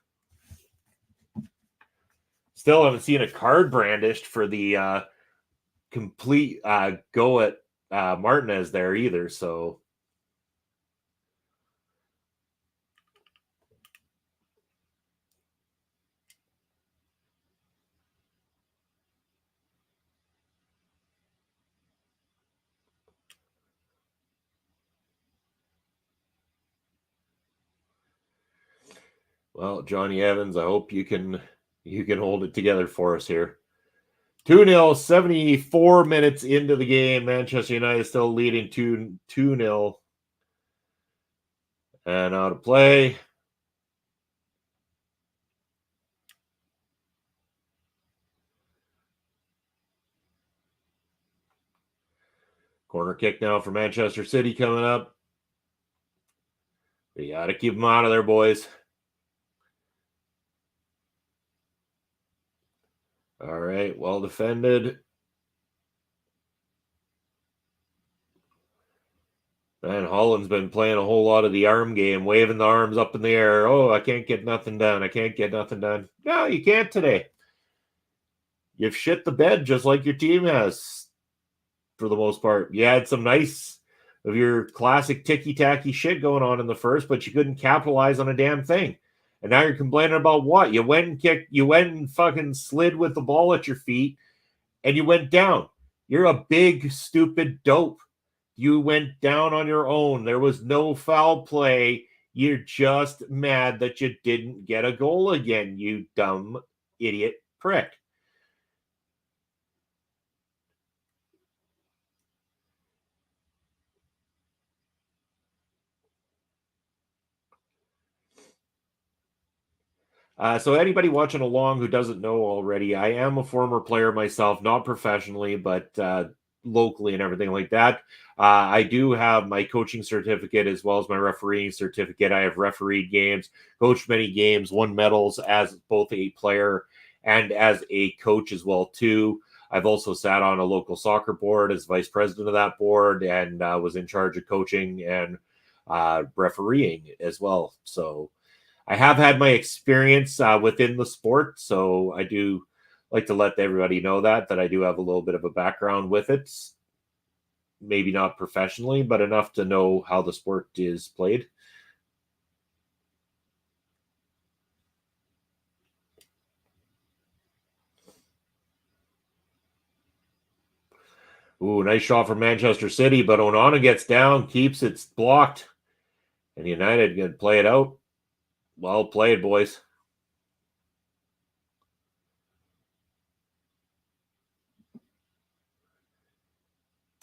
Still haven't seen a card brandished for the complete go at Martinez there either. So well, Johnny Evans, I hope you can hold it together for us here. 2-0, 74 minutes into the game. Manchester United still leading 2-0. And out of play. Corner kick now for Manchester City coming up. We got to keep them out of there, boys. All right, well defended. Man, Holland's been playing a whole lot of the arm game, waving the arms up in the air. Oh, I can't get nothing done. I can't get nothing done. No, you can't today. You've shit the bed just like your team has for the most part. You had some nice of your classic ticky-tacky shit going on in the first, but you couldn't capitalize on a damn thing. And now you're complaining about what? You went and fucking slid with the ball at your feet, and you went down. You're a big, stupid dope. You went down on your own. There was no foul play. You're just mad that you didn't get a goal again, you dumb idiot prick. So anybody watching along who doesn't know already, I am a former player myself, not professionally, but locally and everything like that. I do have my coaching certificate as well as my refereeing certificate. I have refereed games, coached many games, won medals as both a player and as a coach as well too. I've also sat on a local soccer board as vice president of that board and was in charge of coaching and refereeing as well. So I have had my experience within the sport, so I do like to let everybody know that I do have a little bit of a background with it. Maybe not professionally, but enough to know how the sport is played. Ooh, nice shot from Manchester City, but Onana gets down, keeps it blocked, and United can play it out. Well played, boys.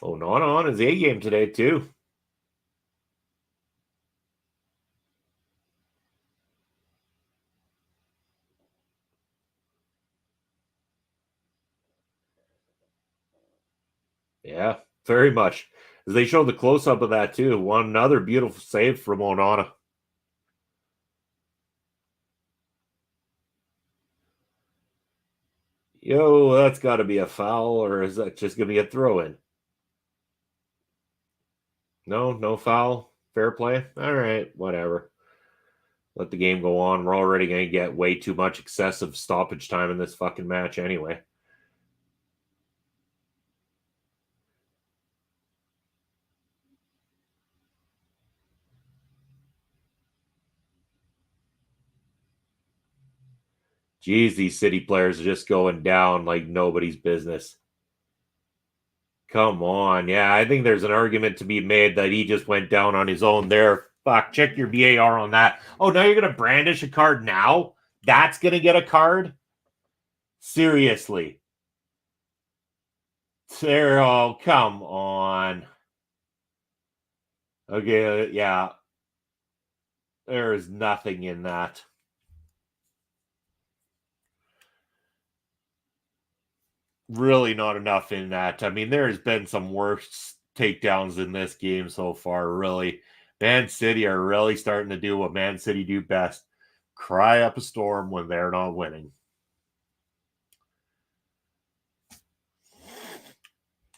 Onana on his A game today, too. Yeah, very much. As they showed the close up of that, too. One another beautiful save from Onana. Yo, that's got to be a foul, or is that just going to be a throw in? No foul. Fair play. All right, whatever. Let the game go on. We're already going to get way too much excessive stoppage time in this fucking match anyway. Geez, these City players are just going down like nobody's business. Come on. Yeah, I think there's an argument to be made that he just went down on his own there. Fuck, check your VAR on that. Oh, now you're going to brandish a card now? That's going to get a card? Seriously. There, oh, come on. Okay, yeah. There is nothing in that. Really not enough in that. I mean, there's been some worse takedowns in this game so far, really. Man City are really starting to do what Man City do best. Cry up a storm when they're not winning.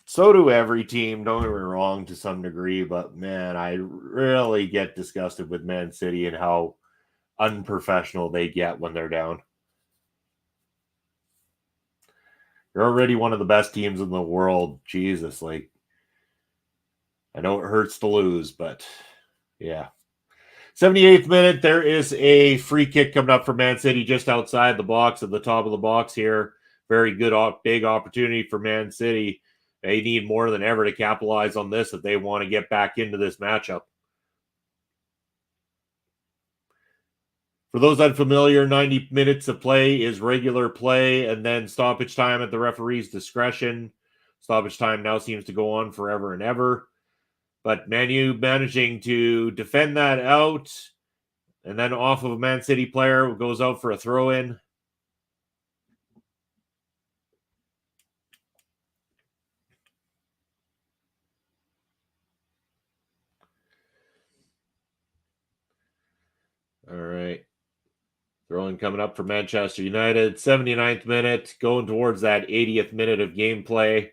So do every team, don't get me wrong, to some degree, but man, I really get disgusted with Man City and how unprofessional they get when they're down. You're already one of the best teams in the world. Jesus, like, I know it hurts to lose, but yeah. 78th minute, there is a free kick coming up for Man City just outside the box, at the top of the box here. Very good, big opportunity for Man City. They need more than ever to capitalize on this if they want to get back into this matchup. For those unfamiliar, 90 minutes of play is regular play, and then stoppage time at the referee's discretion. Stoppage time now seems to go on forever and ever. But Manu managing to defend that out, and then off of a Man City player, goes out for a throw-in. All right. Throw-in coming up for Manchester United. 79th minute, going towards that 80th minute of gameplay.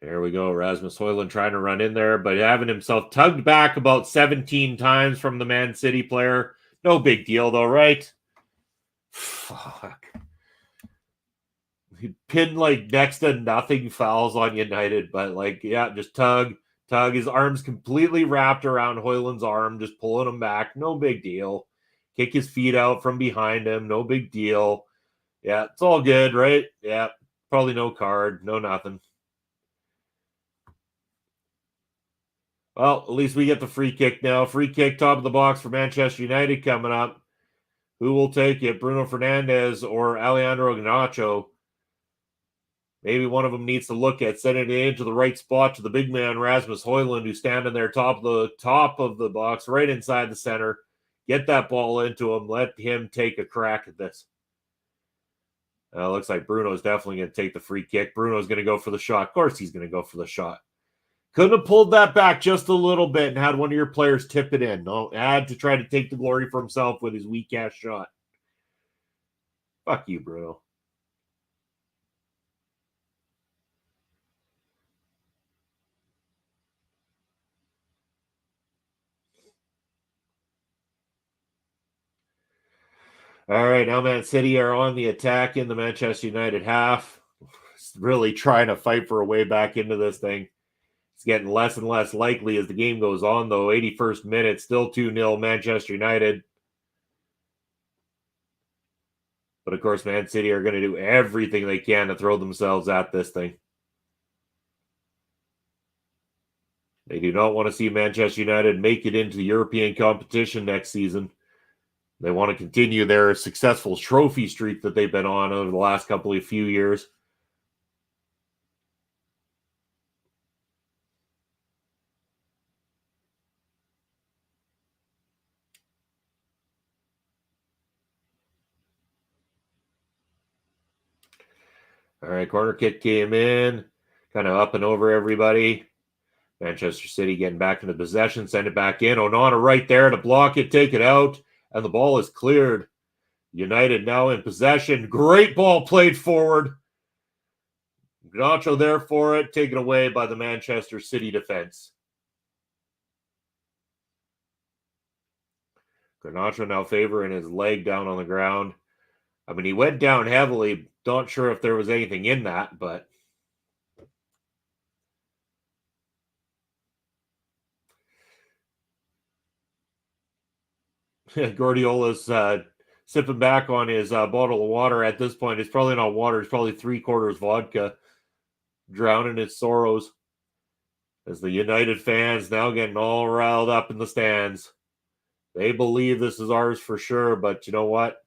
There we go. Rasmus Højlund trying to run in there, but having himself tugged back about 17 times from the Man City player. No big deal, though, right? Fuck. He pinned like next to nothing fouls on United, but like, yeah, just tug. His arm's completely wrapped around Højlund's arm, just pulling him back. No big deal. Kick his feet out from behind him. No big deal. Yeah, it's all good, right? Yeah, probably no card, no nothing. Well, at least we get the free kick now. Free kick, top of the box for Manchester United coming up. Who will take it? Bruno Fernandes or Alejandro Garnacho? Maybe one of them needs to look at sending it into the right spot to the big man, Rasmus Højlund, who's standing there top of the box, right inside the center. Get that ball into him. Let him take a crack at this. Looks like Bruno's definitely going to take the free kick. Bruno's going to go for the shot. Of course he's going to go for the shot. Couldn't have pulled that back just a little bit and had one of your players tip it in. No, had to try to take the glory for himself with his weak-ass shot. Fuck you, Bruno. All right, now Man City are on the attack in the Manchester United half. Really trying to fight for a way back into this thing. It's getting less and less likely as the game goes on, though. 81st minute, still 2-0 Manchester United. But, of course, Man City are going to do everything they can to throw themselves at this thing. They do not want to see Manchester United make it into the European competition next season. They want to continue their successful trophy streak that they've been on over the last few years. All right, corner kick came in, kind of up and over everybody. Manchester City getting back into possession, send it back in. Onana right there to block it, take it out, and the ball is cleared. United now in possession. Great ball played forward. Garnacho there for it, taken away by the Manchester City defense. Garnacho now favoring his leg down on the ground. I mean, he went down heavily. Not sure if there was anything in that, but Guardiola's sipping back on his bottle of water at this point. It's probably not water. It's probably 3/4 vodka. Drowning his sorrows. As the United fans now getting all riled up in the stands. They believe this is ours for sure, but you know what?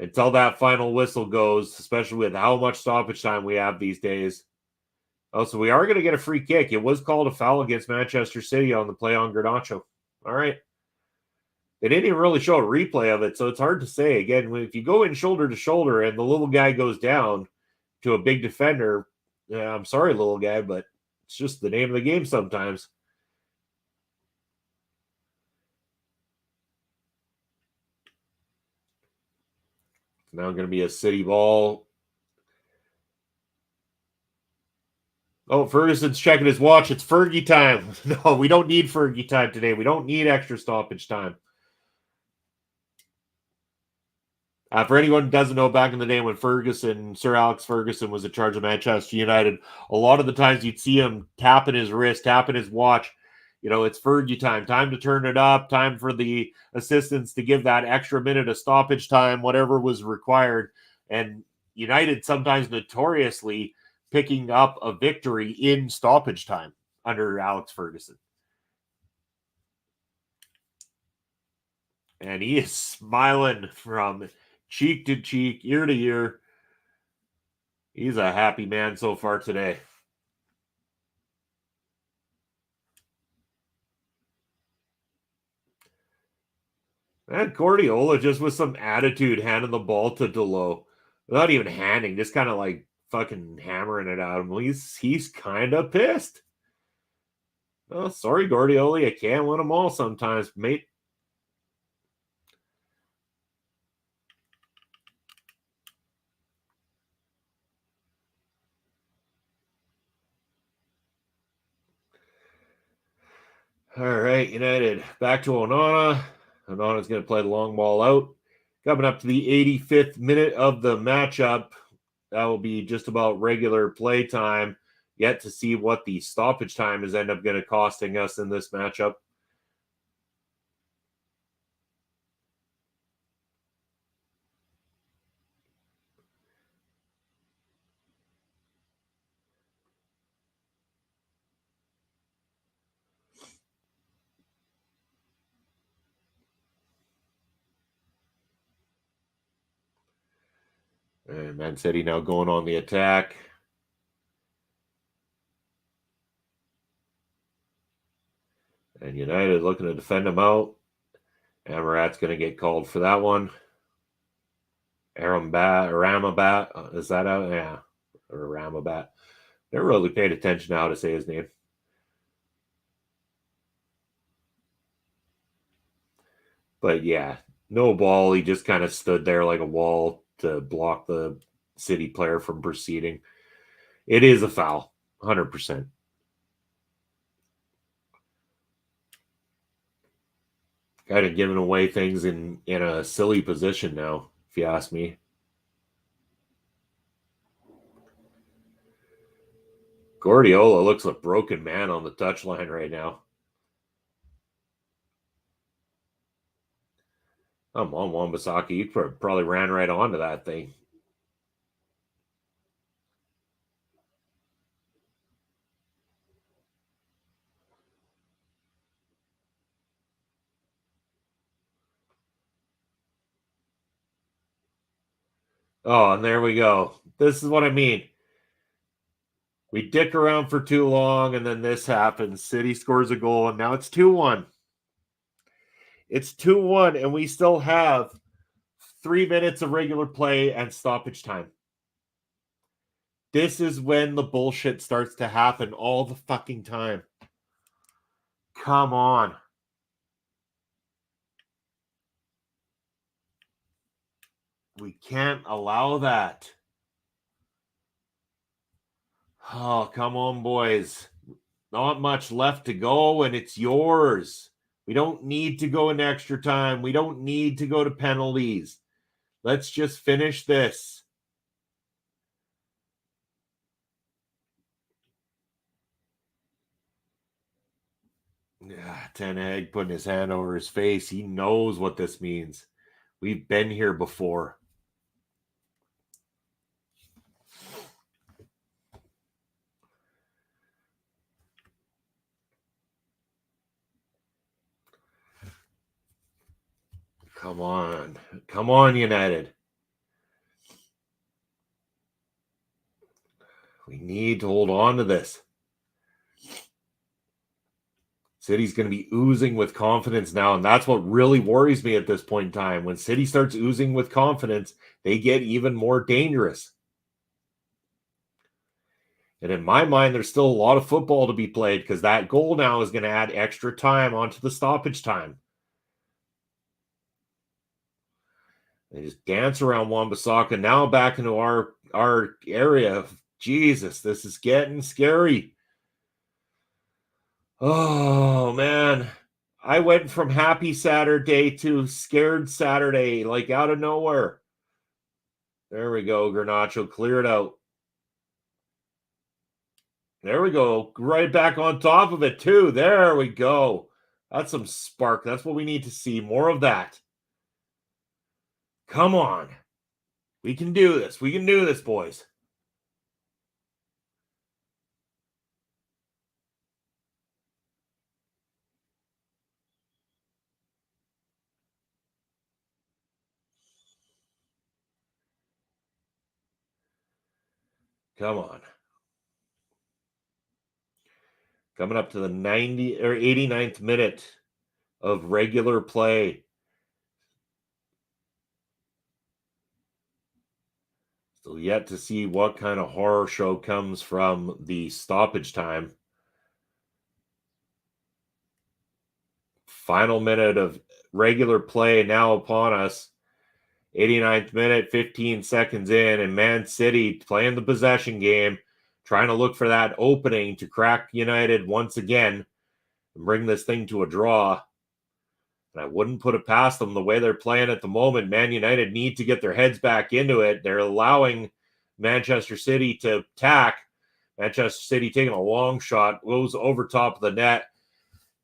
Until that final whistle goes, especially with how much stoppage time we have these days. Oh, so we are going to get a free kick. It was called a foul against Manchester City on the play on Garnacho. All right. They didn't even really show a replay of it, so it's hard to say. Again, if you go in shoulder to shoulder and the little guy goes down to a big defender, I'm sorry, little guy, but it's just the name of the game sometimes. It's now going to be a City ball. Oh, Ferguson's checking his watch. It's Fergie time. No, we don't need Fergie time today. We don't need extra stoppage time. For anyone who doesn't know, back in the day when Sir Alex Ferguson was in charge of Manchester United, a lot of the times you'd see him tapping his wrist, tapping his watch. You know, it's Fergie time. Time to turn it up. Time for the assistants to give that extra minute of stoppage time, whatever was required. And United sometimes notoriously picking up a victory in stoppage time under Alex Ferguson. And he is smiling from cheek to cheek, ear to ear. He's a happy man so far today. And Guardiola just with some attitude handing the ball to Delo. Without even handing, just kind of like fucking hammering it out of him. He's kind of pissed. Oh, sorry, Guardiola. You can't win them all sometimes, mate. All right, United back to Onana. Onana's going to play the long ball out. Coming up to the 85th minute of the matchup. That will be just about regular play time. Yet to see what the stoppage time is end up going to costing us in this matchup. And Man City now going on the attack. And United looking to defend them out. Amarat's going to get called for that one. Ramabat, is that out? Yeah, or Ramabat. Never really paid attention to how to say his name. But yeah, no ball. He just kind of stood there like a wall to block the City player from proceeding. It is a foul, 100%. Kind of giving away things in a silly position now, if you ask me. Guardiola looks a broken man on the touchline right now. Come on, Wan-Bissaka. You probably ran right onto that thing. Oh, and there we go. This is what I mean. We dick around for too long, and then this happens. City scores a goal, and now it's 2-1. It's 2-1, and we still have 3 minutes of regular play and stoppage time. This is when the bullshit starts to happen all the fucking time. Come on. We can't allow that. Oh, come on, boys. Not much left to go, and it's yours. We don't need to go into extra time. We don't need to go to penalties. Let's just finish this. Ten Hag putting his hand over his face. He knows what this means. We've been here before. Come on. Come on, United. We need to hold on to this. City's going to be oozing with confidence now, and that's what really worries me at this point in time. When City starts oozing with confidence, they get even more dangerous. And in my mind, there's still a lot of football to be played because that goal now is going to add extra time onto the stoppage time. They just dance around Wan-Bissaka. Now back into our area. Jesus, this is getting scary. Oh, man. I went from happy Saturday to scared Saturday, like out of nowhere. There we go, Garnacho. Clear it out. There we go. Right back on top of it, too. There we go. That's some spark. That's what we need to see. More of that. Come on. We can do this. We can do this, boys. Come on. Coming up to the 90 or 89th minute of regular play. Still yet to see what kind of horror show comes from the stoppage time. Final minute of regular play now upon us. 89th minute, 15 seconds in, and Man City playing the possession game, trying to look for that opening to crack United once again and bring this thing to a draw. And I wouldn't put it past them the way they're playing at the moment. Man United need to get their heads back into it. They're allowing Manchester City to attack. Manchester City taking a long shot, goes over top of the net.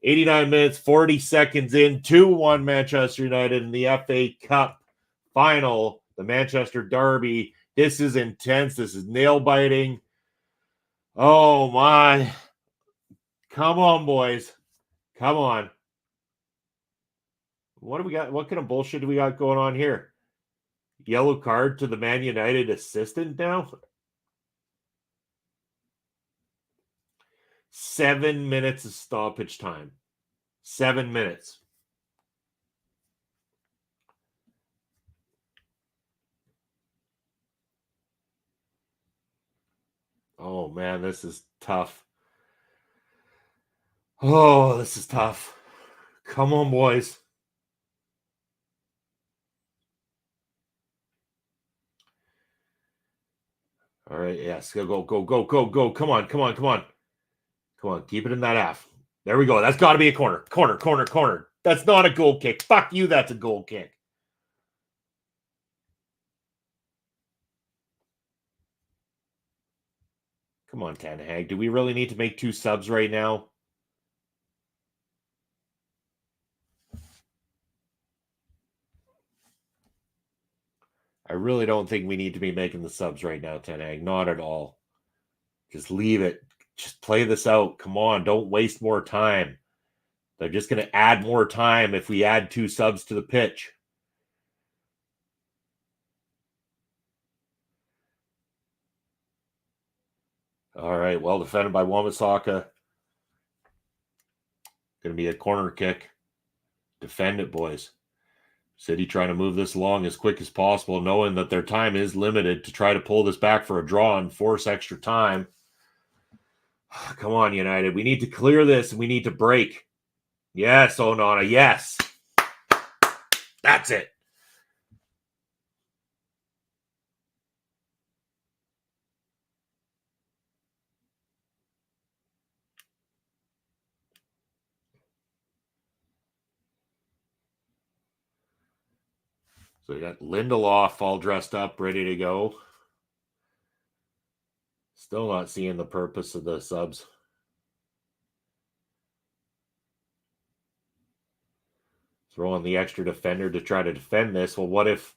89 minutes, 40 seconds in, 2-1 Manchester United in the FA Cup final, the Manchester Derby. This is intense. This is nail-biting. Oh, my. Come on, boys. Come on. What do we got? What kind of bullshit do we got going on here? Yellow card to the Man United assistant now? 7 minutes of stoppage time. 7 minutes. Oh, man, this is tough. Oh, this is tough. Come on, boys. All right, yes. Go, go, go, go, go, go. Come on, come on, come on. Come on, keep it in that half. There we go. That's got to be a corner. Corner, corner, corner. That's not a goal kick. Fuck you, that's a goal kick. Come on, Ten Hag. Do we really need to make 2 subs right now? I really don't think we need to be making the subs right now, Ten Hag. Not at all. Just leave it. Just play this out. Come on, don't waste more time. They're just going to add more time if we add 2 subs to the pitch. All right, well defended by Wamasaka. Going to be a corner kick. Defend it, boys. City trying to move this along as quick as possible, knowing that their time is limited to try to pull this back for a draw and force extra time. Come on, United. We need to clear this and we need to break. Yes, Onana. Yes. That's it. So we got Lindelof all dressed up, ready to go. Still not seeing the purpose of the subs. Throw on the extra defender to try to defend this. Well, what if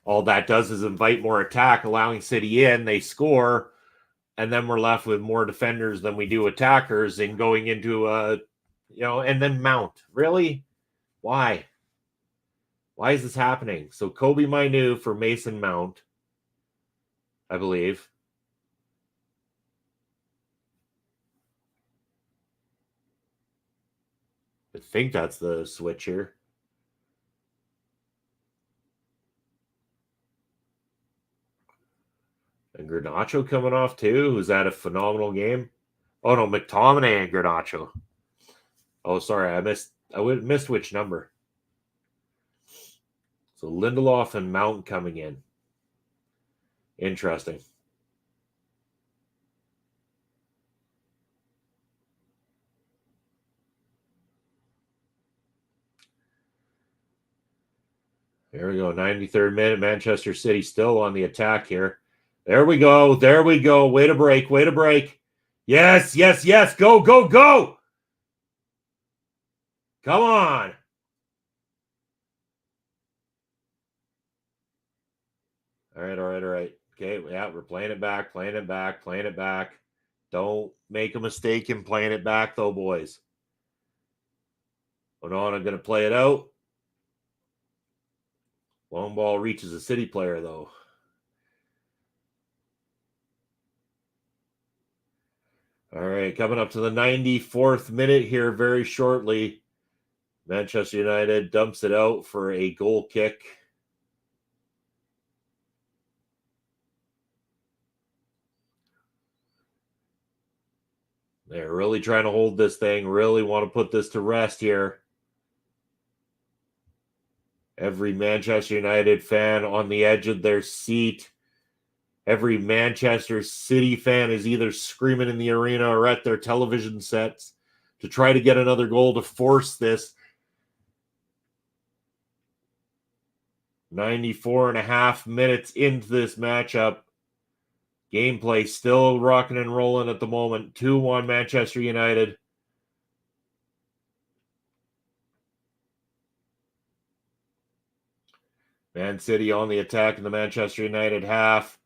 all that does is invite more attack, allowing City in, they score, and then we're left with more defenders than we do attackers and going into a, and then Mount. Really? Why? Why is this happening? So Kobe Mainu for Mason Mount, I believe. I think that's the switch here. And Garnacho coming off too, who's had a phenomenal game. Oh no, McTominay and Garnacho. Oh, sorry, I missed which number. So Lindelof and Mount coming in. Interesting. There we go. 93rd minute. Manchester City still on the attack here. There we go. There we go. Way to break. Way to break. Yes, yes, yes. Go, go, go. Come on. All right, all right, all right. Okay, yeah, we're playing it back, playing it back, playing it back. Don't make a mistake in playing it back, though, boys. Onana going to play it out. Long ball reaches a City player, though. All right, coming up to the 94th minute here very shortly. Manchester United dumps it out for a goal kick. They're really trying to hold this thing, really want to put this to rest here. Every Manchester United fan on the edge of their seat. Every Manchester City fan is either screaming in the arena or at their television sets to try to get another goal to force this. 94 and a half minutes into this matchup. Gameplay still rocking and rolling at the moment. 2-1 Manchester United. Man City on the attack in the Manchester United half.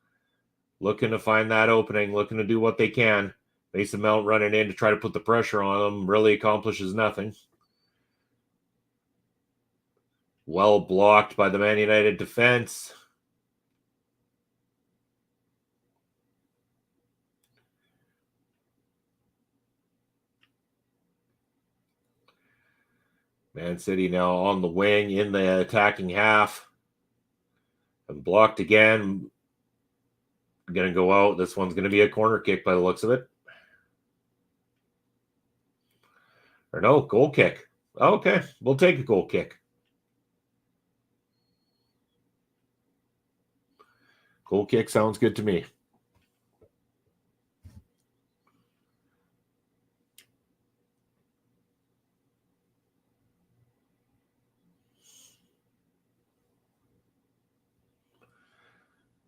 Looking to find that opening, looking to do what they can. Mason Mount running in to try to put the pressure on them. Really accomplishes nothing. Well blocked by the Man United defense. Man City now on the wing in the attacking half. And blocked again. Going to go out. This one's going to be a corner kick by the looks of it. Or no, goal kick. Okay, we'll take a goal kick. Goal kick sounds good to me.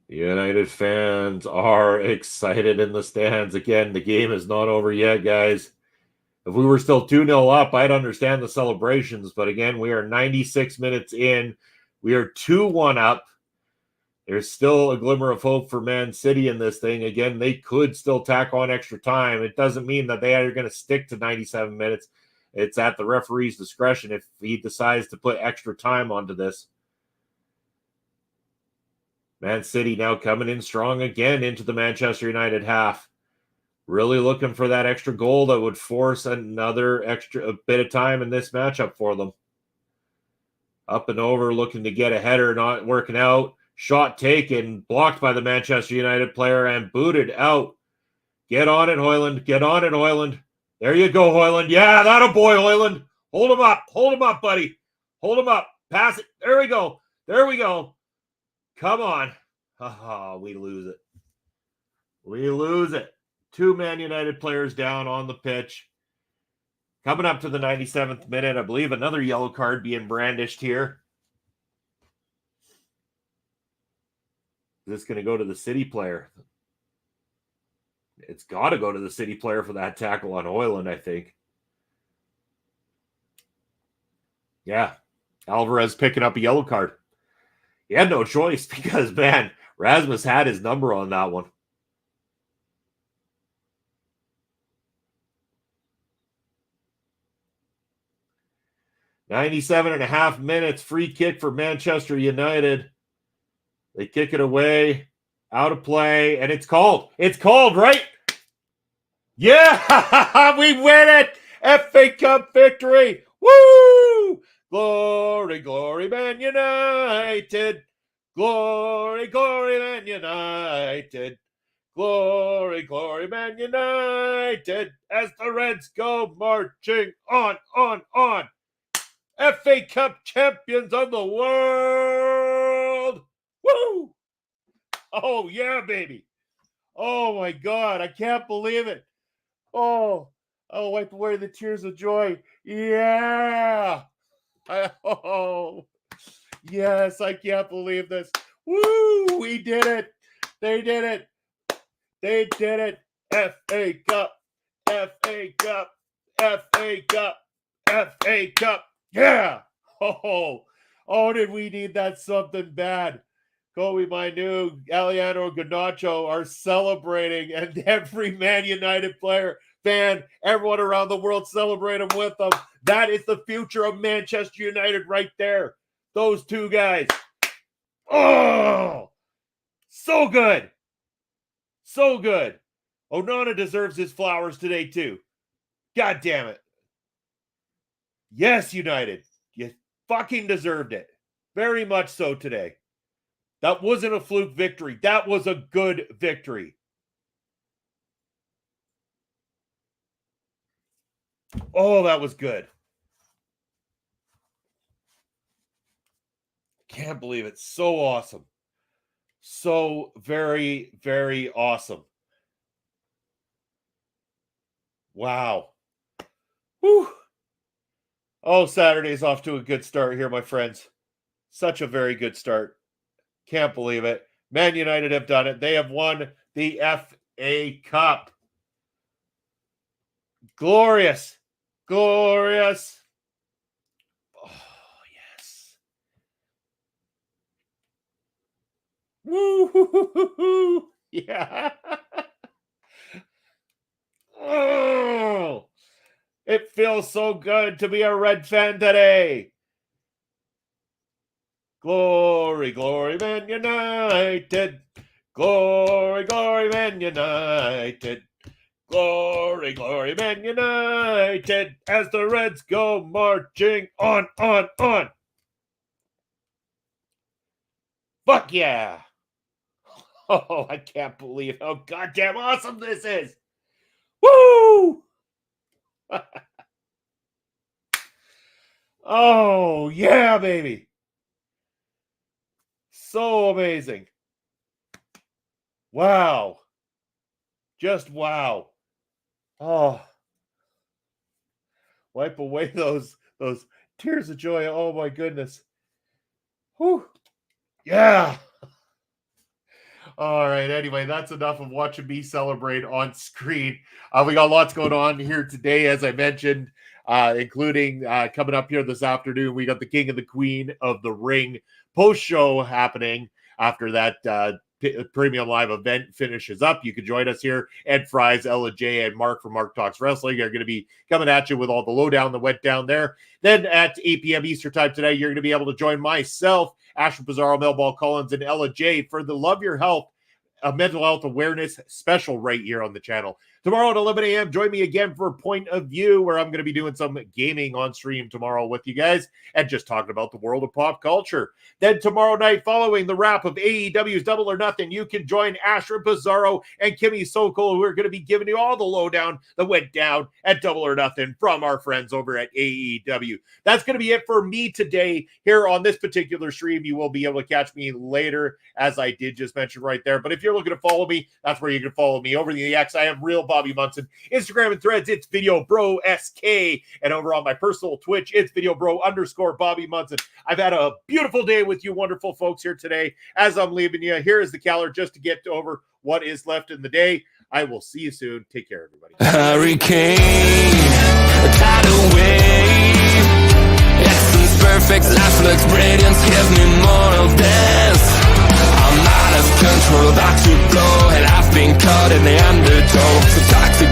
United fans are excited in the stands. Again, the game is not over yet, guys. If we were still 2-0 up, I'd understand the celebrations. But again, we are 96 minutes in. We are 2-1 up. There's still a glimmer of hope for Man City in this thing. Again, they could still tack on extra time. It doesn't mean that they are going to stick to 97 minutes. It's at the referee's discretion if he decides to put extra time onto this. Man City now coming in strong again into the Manchester United half. Really looking for that extra goal that would force another extra bit of time in this matchup for them. Up and over, looking to get a header, not working out. Shot taken, blocked by the Manchester United player and booted out. Get on it, Højlund. Get on it, Højlund. There you go, Højlund. Yeah, that'll boy, Højlund. Hold him up. Hold him up, buddy. Hold him up. Pass it. There we go. There we go. Come on. Oh, we lose it. We lose it. 2 Man United players down on the pitch. Coming up to the 97th minute, I believe another yellow card being brandished here. Is this going to go to the City player? It's got to go to the City player for that tackle on Højlund, I think. Yeah. Alvarez picking up a yellow card. He had no choice because, man, Rasmus had his number on that one. .97.5 minutes, free kick for Manchester United. They kick it away, out of play, and it's called. It's called, right? Yeah, we win it! FA Cup victory! Woo! Glory, glory, Man United! Glory, glory, Man United! Glory, glory, Man United! As the Reds go marching on, on! FA Cup champions of the world! Woo! Oh, yeah, baby. Oh, my God. I can't believe it. Oh, I'll wipe away the tears of joy. Yeah. Oh, yes, I can't believe this. Woo! We did it. They did it. They did it. FA Cup. FA Cup. FA Cup. FA Cup. Yeah. Oh, did we need that something bad? Kobe Mainu, Alejandro Garnacho are celebrating, and every Man United player, fan, everyone around the world celebrating with them. That is the future of Manchester United right there. Those two guys. Oh, so good. So good. Onana deserves his flowers today, too. God damn it. Yes, United. You fucking deserved it. Very much so today. That wasn't a fluke victory. That was a good victory. Oh, that was good. Can't believe it. So awesome. So very, very awesome. Wow. Whew. Oh, Saturday's off to a good start here, my friends. Such a very good start. Can't believe it. Man United have done it. They have won the FA Cup. Glorious. Glorious. Oh, yes. Woo! Yeah. Oh, it feels so good to be a Red fan today. Glory, glory, Man United. Glory, glory, Man United. Glory, glory, Man United. As the Reds go marching on. Fuck yeah. Oh, I can't believe how goddamn awesome this is. Woo! Oh, yeah, baby. So amazing. Wow. Just wow. Oh. Wipe away those tears of joy. Oh my goodness. Whew. Yeah. All right. Anyway, that's enough of watching me celebrate on screen. We got lots going on here today, as I mentioned, including coming up here this afternoon. We got the King and the Queen of the Ring post show happening after that premium live event finishes up. You can join us here. Ed Fries, Ella J, and Mark from Mark Talks Wrestling are going to be coming at you with all the lowdown that went down there. Then at 8 p.m. Eastern time today, you're going to be able to join myself, Asher Pizarro, Melball Collins, and Ella J for the Love Your Health, a mental health awareness special right here on the channel. Tomorrow at 11 a.m., join me again for Point of View, where I'm going to be doing some gaming on stream tomorrow with you guys and just talking about the world of pop culture. Then tomorrow night, following the wrap of AEW's Double or Nothing, you can join Asher Pizarro and Kimmy Sokol, who are going to be giving you all the lowdown that went down at Double or Nothing from our friends over at AEW. That's going to be it for me today here on this particular stream. You will be able to catch me later, as I did just mention right there. But if you're looking to follow me, that's where you can follow me. Over the X, I am Real Bobby Munson. Instagram and Threads, it's Video Bro SK. And over on my personal Twitch, it's Video Bro _ Bobby Munson. I've had a beautiful day with you wonderful folks here today. As I'm leaving you, here is the calendar just to get over what is left in the day. I will see you soon. Take care, everybody. Hurricane, a tidal wave, essence perfect, life looks brilliant, give me more of this. I'm out of control, about to blow, and I've been caught in the undertow. So toxic